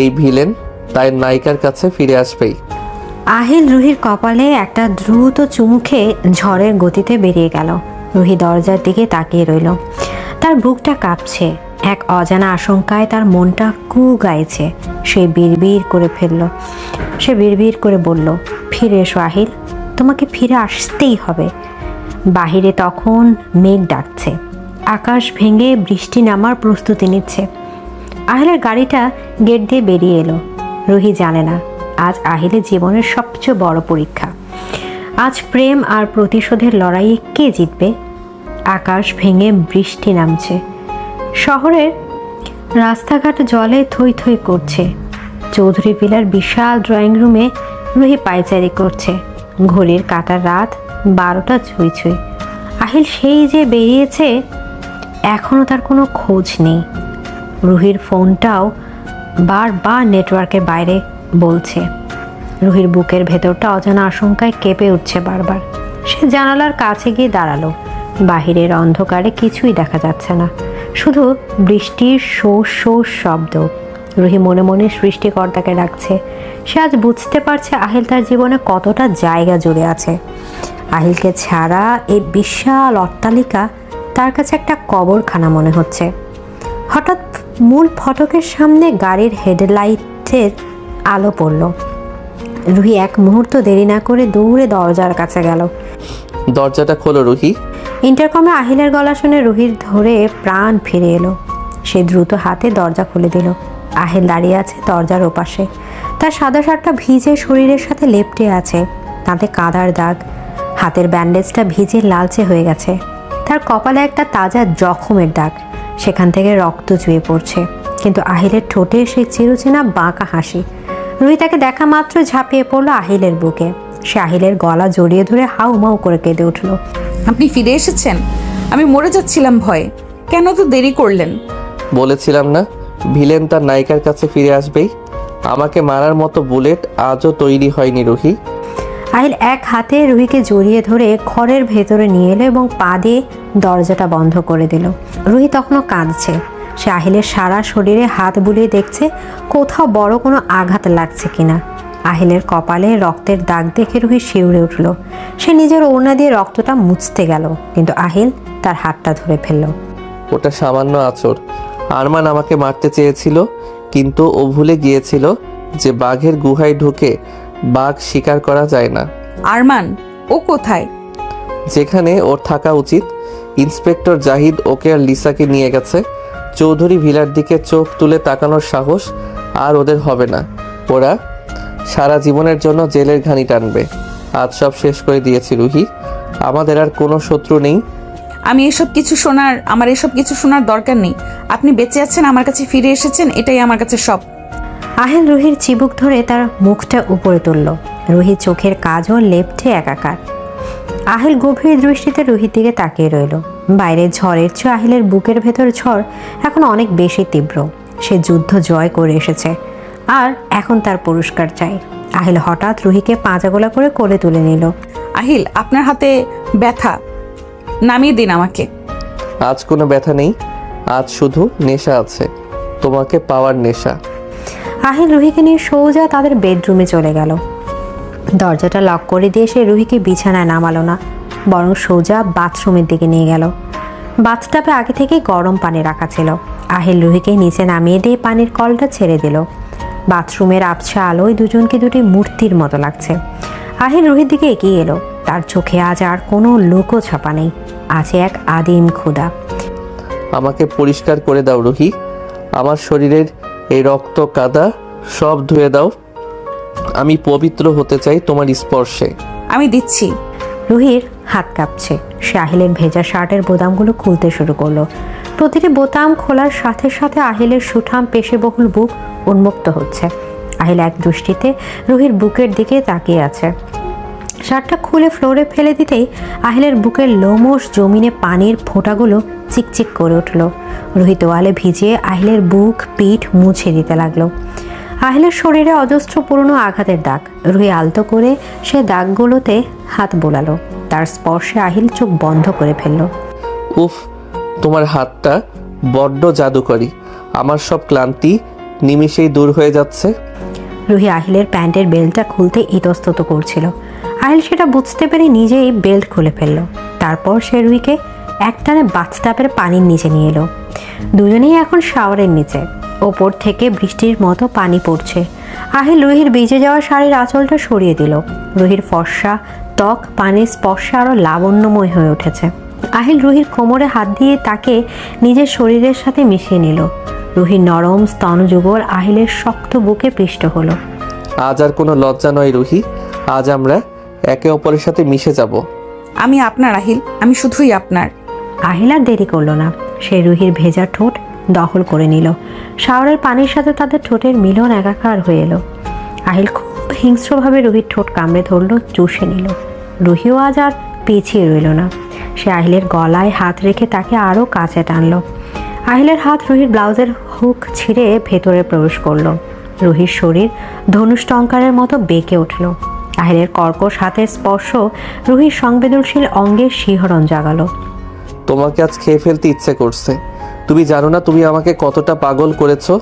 এই ভিলেন তাই নায়িকার কাছে ফিরে আসবেই। আহিল রুহির কপালে একটা দ্রুত চুমু খেয়ে ঝড়ের গতিতে বেরিয়ে গেল। রুহি দরজার দিকে তাকিয়ে রইল। তার বুকটা কাঁপছে, এক অজানা আশঙ্কায় তার মনটা কু গাইছে। সে বিড়বিড় করে বলল, ফিরে এসো আহিল, তোমাকে ফিরে আসতেই হবে। বাহিরে তখন মেঘ ডাকছে, আকাশ ভেঙে বৃষ্টি নামার প্রস্তুতি নিচ্ছে। আহিলের গাড়িটা গেট দিয়ে বেরিয়ে এলো। রুহি জানে না আজ আহিলের জীবনের সবচেয়ে বড় পরীক্ষা। আজ প্রেম আর প্রতিশোধের লড়াইয়ে কে জিতবে? আকাশ ভেঙে বৃষ্টি নামছে, শহরের রাস্তাঘাট জলে থই থই করছে। চৌধুরী ভিলার বিশাল ড্রয়িং রুমে রুহি পায়চারি করছে। ঘড়ির কাঁটার রাত 12টা ছুঁই ছুঁই। আহিল সেই যে বেরিয়েছে, এখনও তার কোনো খোঁজ নেই। রুহির ফোনটাও বারবার নেটওয়ার্কের বাইরে বলছে। রুহির বুকের ভেতরটা অজানা আশঙ্কায় কেঁপে উঠছে বারবার। সে জানালার কাছে গিয়ে দাঁড়ালো। বাহিরের অন্ধকারে কিছুই দেখা যাচ্ছে না, শুধু বৃষ্টির শো শো শব্দ। রুহি মনে মনে সৃষ্টিকর্তাকে ডাকছে। সে আজ বুঝতে পারছে আহিল তার জীবনে কতটা জায়গা জুড়ে আছে। আহিলকে ছাড়া এই বিশাল অট্টালিকা তার কাছে একটা কবরখানা মনে হচ্ছে। হঠাৎ মূল ফটকের সামনে গাড়ির হেডলাইটের আলো পড়ল। রুহি এক মুহূর্ত দেরি না করে দৌড়ে দরজার কাছে গেল। দরজাটা খোলো রুহি। ইন্টারকমে আহিলের গলা শুনে রুহির ধরে প্রাণ ফিরে এলো। সে দ্রুত হাতে দরজা খুলে দিল। আহিল দাঁড়িয়ে আছে দরজার ওপাশে। তার সাদা শার্টটা ভিজে শরীরের সাথে লেপ্টে আছে, তাতে কাদার দাগ। হাতের ব্যান্ডেজটা ভিজে লালচে হয়ে গেছে। তার কপালে একটা তাজা জখমের দাগ, সেখান থেকে রক্ত চুয়ে পড়ছে। কিন্তু আহিলের ঠোঁটে সেই চিরচেনা বাঁকা হাসি। রুহি তাকে দেখা মাত্র ঝাঁপিয়ে পড়লো আহিলের বুকে। সে আহিলের গলা জড়িয়ে ধরে হাউ মাউ করে কেঁদে উঠল। আপনি ফিরে এসেছেন? আমি মরে যাচ্ছিলাম ভয়ে। কেন তো দেরি করলেন? বলেছিলাম না ভিলেন তার নায়িকার কাছে ফিরে আসবেই। আমাকে মারার মতো বুলেট আজও তৈরি হয়নি রুহি। আহিল এক হাতে রুহিকে জড়িয়ে ধরে ঘরের ভেতরে নিয়ে এলো এবং পা দিয়ে দরজাটা বন্ধ করে দিল। রুহি তখনও কাঁদছে। সে আহিলের সারা শরীরে হাত বুলিয়ে দেখছে কোথাও বড় কোনো আঘাত লাগছে কিনা। আহিলের কপালে রক্তের দাগ দেখে রুহি শিউরে উঠল। সে নিজের ওড়না দিয়ে রক্তটা মুছতে গেল, কিন্তু আহিল তার হাতটা ধরে ফেলল। ওটা সামান্য আঁচড়। আরমান আমাকে মারতে চেয়েছিল, কিন্তু ও ভুলে গিয়েছিল যে বাঘের গুহায় ঢুকে বাঘ শিকার করা যায় না। আরমান ও কোথায়? যেখানে ওর থাকা উচিত। ইন্সপেক্টর জাহিদ ওকে আর লিসাকে নিয়ে গেছে। চৌধুরী ভিলার দিকে চোখ তুলে তাকানোর সাহস আর ওদের হবে না। ওরা সারা জীবনের জন্য জেলের ঘানি টানবে। আজ সব শেষ করে দিয়েছি রুহি। আমাদের আর কোনো শত্রু নেই। আমার এসব কিছু শোনার দরকার নেই। আপনি বেঁচে আছেন, আমার কাছে ফিরে এসেছেন, এটাই আমার কাছে সব। আহিল রুহির চিবুক ধরে তার মুখটা উপরে তুলল। রুহির চোখের কাজল লেপ্টে একাকার। আহিল গভীর দৃষ্টিতে রুহির দিকে তাকিয়ে রইল। বাইরে ঝড়ের চেয়ে আহিলের বুকের ভেতর ঝড় এখন অনেক বেশি তীব্র। সে যুদ্ধ জয় করে এসেছে, আর এখন তার পুরস্কার চাই। আহিল হঠাৎ রুহিকে পাঁজাগোলা করে কোলে তুলে নিল। আহিল, আপনার হাতে ব্যথা, নামিয়ে দিন আমাকে। আজ কোনো ব্যথা নেই, আজ শুধু নেশা আছে, তোমাকে পাওয়ার নেশা। আহিল রুহিকে নিয়ে সোজা তাদের বেডরুমে চলে গেল। দরজাটা লক করে দিয়ে সে রুহিকে বিছানায় নামালো না, বরং সোজা বাথরুমের দিকে নিয়ে গেল। বাথটাবে আগে থেকেই গরম পানি রাখা ছিল। আহিল রুহিকে নিচে নামিয়ে দিয়ে পানির কলটা ছেড়ে দিল। বাথরুমের আবছা আলোয় দুজনকে দুটি মূর্তির মতো লাগছে। আহিল রুহির দিকে এগিয়ে এলো। তার চোখে আজ আর কোনো লোকো ছাপা নেই, আছে এক আদিম ক্ষুধা। আমাকে পরিষ্কার করে দাও রুহি। আমার শরীরের এই রক্ত কাদা সব ধুয়ে দাও। আমি পবিত্র হতে চাই তোমার স্পর্শে। আমি দিচ্ছি। রুহির হাত কাঁপছে। সে আহিলের ভেজা শার্টের বোতামগুলো খুলতে শুরু করলো। প্রতিটি বোতাম খোলার সাথে সাথে আহিলের সুঠাম পেশিবহুল বুক উন্মুক্ত হচ্ছে। আহিল এক দৃষ্টিতে রুহির বুকের দিকে তাকিয়ে আছে। শার্টটা খুলে ফ্লোরে ফেলে দিতেই আহিলের বুকের লোমশ জমিনে পানির ফোঁটাগুলো চিকচিক করে উঠল। রুহি তোয়ালে ভিজিয়ে আহিলের বুক পিঠ মুছে দিতে লাগলো। আহিলের শরীরে অজস্র পুরনো আঘাতের দাগ। রুহি আলতো করে সে দাগগুলোতে হাত বোলালো। তার স্পর্শে আহিল চোখ বন্ধ করে ফেলল। উফ, তোমার হাতটা বড্ড জাদুকরি। আমার সব ক্লান্তি নিমিষেই দূর হয়ে যাচ্ছে। রুহি আহিলের প্যান্টের বেল্টটা খুলতে ইতস্তত করছিল। আহিল সেটা বুঝতে পেরে নিজেই বেল্ট খুলে ফেললো। তারপর সে রুহিকে একটানে বাথটাবের পানির নিচে নিয়ে এলো। দুজনেই এখন শাওয়ারের নিচে, ওপর থেকে বৃষ্টির মতো পানি পড়ছে। আহিল রুহির ভিজে যাওয়া শাড়ির আঁচলটা সরিয়ে দিল। রুহির ফর্সা ত্বক পানির স্পর্শে আরো লাবণ্যময় হয়ে উঠেছে। আহিল রুহির কোমরে হাত দিয়ে তাকে নিজের শরীরের সাথে মিশিয়ে নিল। রুহির নরম স্তনযুগল আহিলের শক্ত বুকে পিষ্ট হলো। আজ আর কোনো লজ্জা নয় রুহি, আজ আমরা একে অপরের সাথে মিশে যাব। আমি আপনার আহিল, আমি শুধুই আপনার। আহিল আর দেরি করলো না, সে রুহির ভেজা ঠোঁট দখল করে নিল। শাওয়ারের পানির সাথে তাদের ঠোঁটের মিলন একাকার হয়ে এলো। আহিল খুব হিংস্রভাবে রুহির ঠোঁট কামড়ে ধরল, চুষে নিল। রুহিও আজ আর পিছিয়ে রইল না, সে আহিলের গলায় হাত রেখে তাকে আরও কাছে টানল। আহিলের হাত রুহির ব্লাউজের হুক ছিঁড়ে ভেতরে প্রবেশ করলো। রুহির শরীর ধনুষ টঙ্কারের মতো বেঁকে উঠল। আহিলের কর্কশ হাতের স্পর্শ রুহির সংবেদনশীল অঙ্গের শিহরণ জাগালো। তোমাকে আজ খেয়ে ফেলতে ইচ্ছে করছে। তুমি জানো না তুমি আমাকে কতটা পাগল করেছো।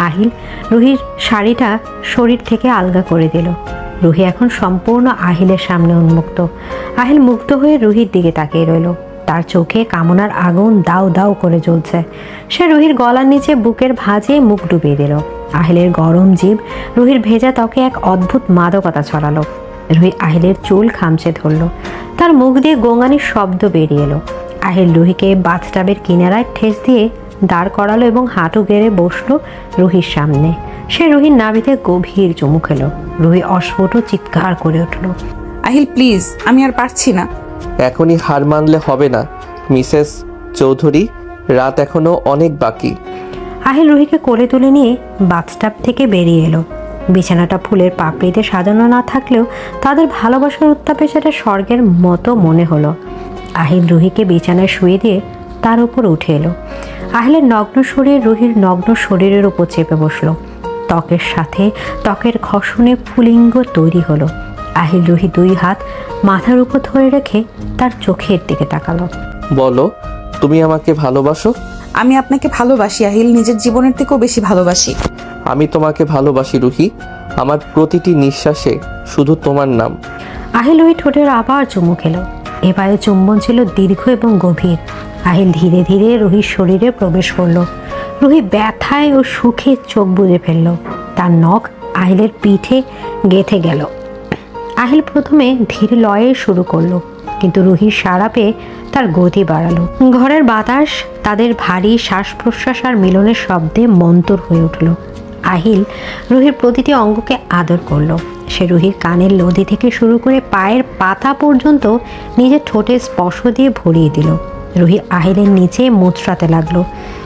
আহিল রুহির শাড়িটা শরীর থেকে আলগা করে দিল। রুহি এখন সম্পূর্ণ আহিলের সামনে উন্মুক্ত। আহিল মুগ্ধ হয়ে রুহির দিকে তাকিয়ে রইল। তার চোখে কামনার আগুন দাউ দাউ করে জ্বলছে। সে রুহির গলার নিচে বুকের ভাঁজে মুখ ডুবিয়ে দিল। আহিলের গরম জিভ রুহির ভেজা ত্বকে এক অদ্ভুত মাদকতা ছড়ালো। রুহি আহিলের চুল খামচে ধরল। তার মুখ দিয়ে গোঙানির শব্দ বেরিয়ে এলো। আহিল রুহিকে বাথটাবের কিনারায় ঠেস দিয়ে দাঁড় করালো এবং হাঁটু গেড়ে বসলো রুহির সামনে। সে রুহির নাভিতে গভীর চুমু খেলো। রুহি অস্ফুট চিৎকার করে উঠল। আহিল প্লিজ, আমি আর পারছি না। এখনই হার মানলে হবে না মিসেস চৌধুরী, রাত এখনো অনেক বাকি। আহিল রুহিকে কোলে তুলে নিয়ে বাথটাব থেকে বেরিয়ে এলো। বিছানাটা ফুলের পাপড়িতে সাজানো না থাকলেও তাদের ভালোবাসার উত্তাপে সেটা স্বর্গের মতো মনে হলো। আহিল রুহিকে বিছানায় শুয়ে দিয়ে তার উপর উঠে এলো। আহিলের নগ্ন শরীর রুহির নগ্ন শরীরের উপর চেপে বসলো। ত্বকের সাথে ত্বকের ঘর্ষণে পুলিঙ্গ তৈরি হলো। আহিল রুহি দুই হাত মাথার উপর ধরে রেখে তার চোখের দিকে তাকালো। বলো, তুমি আমাকে ভালোবাসো? আমি আপনাকে ভালোবাসি আহিল, নিজের জীবনের থেকেও বেশি ভালোবাসি। আমি তোমাকে ভালোবাসি রুহি, আমার প্রতিটি নিঃশ্বাসে শুধু তোমার নাম। আহিল রুহি ঠোঁটের আবার চুমু খেলো। এবারে চুম্বন ছিল দীর্ঘ এবং গভীর। আহিল ধীরে ধীরে রুহির শরীরে প্রবেশ করলো। রুহি ব্যথায় ও সুখে চোখ বুজে ফেললো। তার নখ আহিলের পিঠে গেঁথে গেল। আহিল প্রথমে ধীর লয়ে শুরু করলো, কিন্তু রুহির সাড়া পেয়ে তার গতি বাড়ালো। ঘরের বাতাস তাদের ভারী শ্বাস প্রশ্বাস আর মিলনের শব্দে মন্তর হয়ে উঠল। আহিল রুহির প্রতিটি অঙ্গকে আদর করলো। সে রুহির কানের লদি থেকে শুরু করে পায়ের পাতা পর্যন্ত নিজের ঠোঁটে স্পর্শ দিয়ে ভরিয়ে দিল। রুহি আহিলের নিচে মুচড়াতে লাগলো।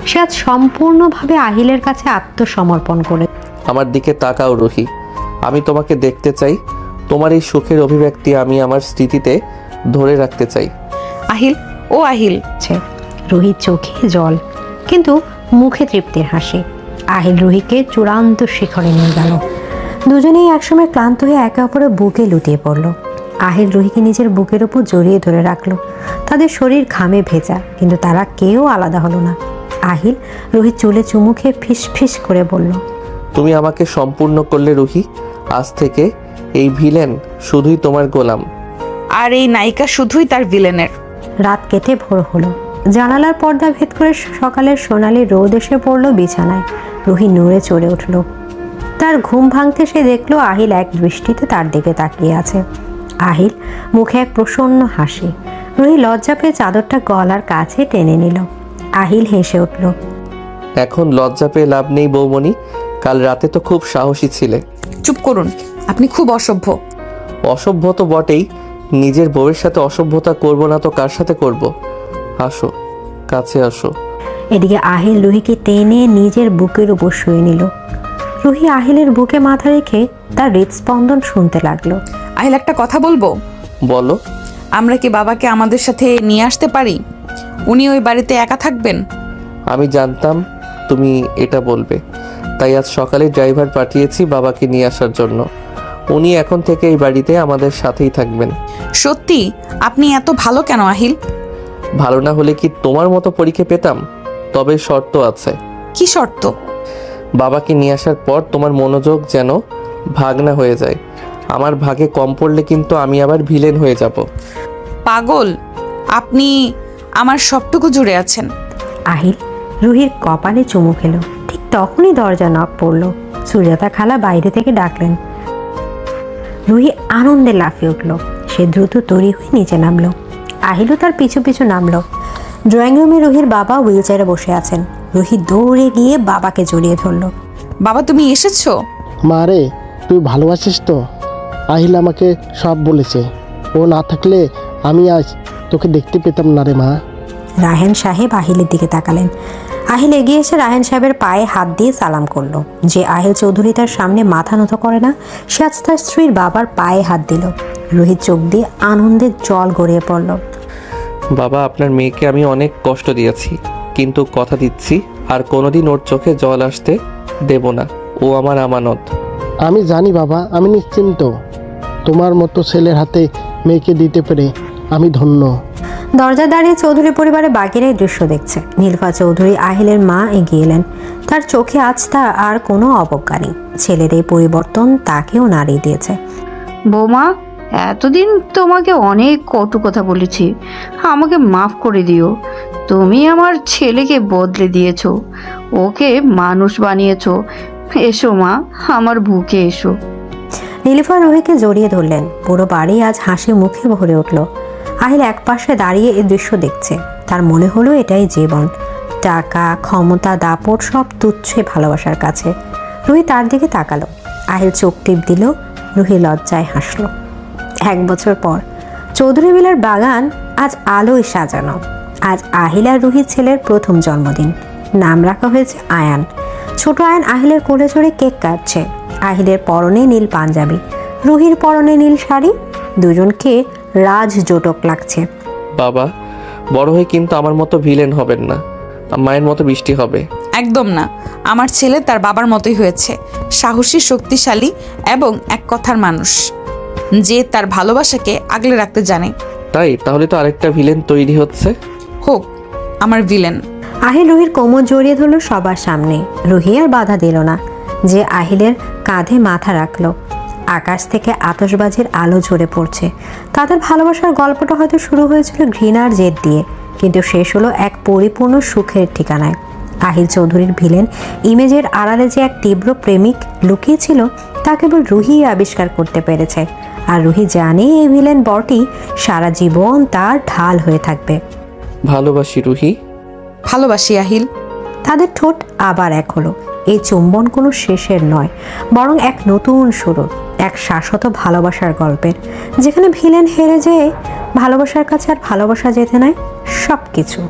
সে আজ সম্পূর্ণভাবে আহিলের কাছে আত্মসমর্পণ করে। আমার দিকে তাকাও রুহি, আমি তোমাকে দেখতে চাই। তোমার এই সুখের অভিব্যক্তি আমি আমার স্মৃতিতে ধরে রাখতে চাই। আহিল, ও আহিল। রুহির চোখে জল, কিন্তু মুখে তৃপ্তির হাসি। আহিল রুহিকে চূড়ান্ত শিখরে নিয়ে গেল। দুজনেই একসময় ক্লান্ত হয়ে একে অপরের বুকে লুটিয়ে পড়ল। আহিল রুহিকে নিজের বুকের উপর জড়িয়ে ধরে রাখলো। তাদের শরীর ঘামে ভেজা, কিন্তু তারা কেউ আলাদা হলো না। আহিল রুহির চুলে চুমু খেয়ে ফিস ফিস করে বলল, তুমি আমাকে সম্পূর্ণ করলে রুহি। আজ থেকে এই ভিলেন শুধুই তোমার গোলাম, আর এই নায়িকা শুধুই তার ভিলেনের। রাত কেটে ভোর হলো। জানালার পর্দা ভেদ করে সকালের সোনালি রোদ এসে পড়লো বিছানায়। রুহি নড়ে চড়ে উঠল। তার ঘুম ভাঙতে সে দেখলো আহিল এক দৃষ্টিতে তার দিকে তাকিয়ে আছে। আহিল মুখে এক প্রসন্ন হাসি। রুহি লজ্জা পেয়ে চাদরটা গলার কাছে টেনে নিল। আহিল হেসে উঠল। এখন লজ্জা পেয়ে লাভ নেই বৌমণি, কাল রাতে তো খুব সাহসী ছিলে। চুপ করুন, আপনি খুব অসভ্য। অসভ্য তো বটেই, নিজের বউয়ের সাথে অসভ্যতা করব না তো কার সাথে করব? আসো, কাছে আসো। এদিকে আহিল রুহিকে টেনে নিজের বুকের উপর শুয়ে নিল। রুহি আহিলের বুকে মাথা রেখে তার হৃদস্পন্দন শুনতে লাগলো। আহিল, একটা কথা বলবো? বলো। আমরা কি বাবাকে আমাদের সাথে নিয়ে আসতে পারি? উনি ওই বাড়িতে একা থাকবেন। আমি জানতাম তুমি এটা বলবে, তাই আজ সকালে ড্রাইভার পাঠিয়েছি বাবাকে নিয়ে আসার জন্য। উনি এখন থেকে এই বাড়িতে আমাদের সাথেই থাকবেন। সত্যি? আপনি এত ভালো কেন আহিল? ভালো না হলে কি তোমার মতো পরীক্ষা পেতাম? তবে শর্ত আছে। কি শর্ত? বাবাকে নিয়ে আসার পর তোমার মনোযোগ যেন ভাগ না হয়ে যায়। আমার ভাগে কম পড়লে কিন্তু আমি আবার ভিলেন হয়ে যাব। পাগল, আপনি আমার সবটুকু জুড়ে আছেন। আহিল রুহির কপালে চুমু খেলো। ঠিক তখনই দরজা নক পড়ল। সুজাতা খালা বাইরে থেকে ডাকলেন। রুহি আনন্দে লাফিয়ে উঠল। সে দ্রুত তৈরি হয়ে নিচে নামলো। আহিলও তার পিছু পিছু নামলো। ড্রয়িং রুমে রুহির বাবা হুইল চেয়ারে বসে আছেন। রুহি দৌড়ে গিয়ে বাবাকে জড়িয়ে ধরল। বাবা, তুমি এসেছো? মা রে, তুই ভালোবাসিস তো? আহিল আমাকে সব বলেছে। ও না থাকলে আমি আজ তোকে দেখতে পেতাম না রে মা। রাহেন সাহেব আহিলের দিকে তাকালেন। আহিল এগিয়ে এসে রাহেন সাহেবের পায়ে হাত দিয়ে সালাম করলো। যে আহিল চৌধুরী তার সামনে মাথা নত করে না, সে আজ তার স্ত্রীর বাবার পায়ে হাত দিল। রোহিত চোখ দিয়ে আনন্দের জল গড়িয়ে পড়ল। বাবা, আপনার মেয়েকে আমি অনেক কষ্ট দিয়েছি, কিন্তু কথা দিচ্ছি আর কোনোদিন ওর চোখে জল আসতে দেব না। ও আমার আমানত। আমি জানি বাবা, আমি নিশ্চিন্ত। তোমার মতো ছেলের হাতে মেয়েকে দিতে পেরে আমি ধন্য। দরজা দাঁড়িয়ে চৌধুরী পরিবারের বাকিরা এই দৃশ্য দেখছে। নীলফা চৌধুরী আহিলের মা এগিয়ে এলেন। তার চোখে আজ তা আর কোনো অবজ্ঞা নেই। ছেলের এই পরিবর্তন তাকেও নাড়িয়ে দিয়েছে। বৌমা, এতদিন তোমাকে অনেক কটু কথা বলেছি, আমাকে মাফ করে দিও। তুমি আমার ছেলেকে বদলে দিয়েছো, ওকে মানুষ বানিয়েছো। এসো মা, আমার বুকে এসো। নীলিফা রুহিকে জড়িয়ে ধরলেন। পুরো বাড়ি আজ হাসি মুখে ভরে উঠল। আহিল একপাশে দাঁড়িয়ে এই দৃশ্য দেখছে। তার মনে হলো এটাই জীবন। টাকা, ক্ষমতা, দাপট সব তুচ্ছ ভালোবাসার কাছে। রুহি তার দিকে তাকালো। আহিল চোখ টিপ দিল। রুহি লজ্জায় হাসলো। 1 বছর পর চৌধুরী মিলার বাগান আজ আলোয় সাজানো। আজ আহিল আর রুহির ছেলের প্রথম জন্মদিন। নাম রাখা হয়েছে আয়ান। ছোট আয়ান আহিলের কোলে চড়ে কেক কাটছে। আহিলের পরনে নীল পাঞ্জাবি, রুহির পরনে নীল শাড়ি। দুজনকে রাজ জোটক লাগছে। বাবা, বড় হয়ে কিন্তু আমার মতো ভিলেন হবেন না, মায়ের মতো বৃষ্টি হবে। একদম না, আমার ছেলে তার বাবার মতোই হয়েছে। সাহসী, শক্তিশালী এবং এক কথার মানুষ, যে তার ভালোবাসাকে আগলে রাখতে জানে। তাই তাহলে তো আরেকটা ভিলেন তৈরি হচ্ছে। হোক আমার ভিলেন। আহিল রুহির কোমর জড়িয়ে ধরল সবার সামনে। রুহি আর বাধা দিল না। যে আহিলের কাঁধে মাথা রাখলো। আকাশ থেকে আতশবাজির আলো ঝরে পড়ছে। তাদের ভালোবাসার গল্পটা হয়তো শুরু হয়েছিল ঘৃণার জেদ দিয়ে, কিন্তু শেষ হলো এক পরিপূর্ণ সুখের ঠিকানায়। আহিল চৌধুরীর ভিলেন ইমেজের আড়ালে যে এক তীব্র প্রেমিক লুকিয়েছিল, তা কেবল রুহি আবিষ্কার করতে পেরেছে। আর রুহি জানে এই ভিলেন বটি সারা জীবন তার ঢাল হয়ে থাকবে। ভালোবাসি রুহি। ভালোবাসি আহিল। তাদের ঠোঁট আবার এক হলো। এই চুম্বন কোনো শেষের নয়, বরং এক নতুন শুরু, এক শাশ্বত ভালোবাসার গল্পের, যেখানে ভিলেন হেরে যেয়ে ভালোবাসার কাছে আর ভালোবাসা যেতে নাই সব কিছু।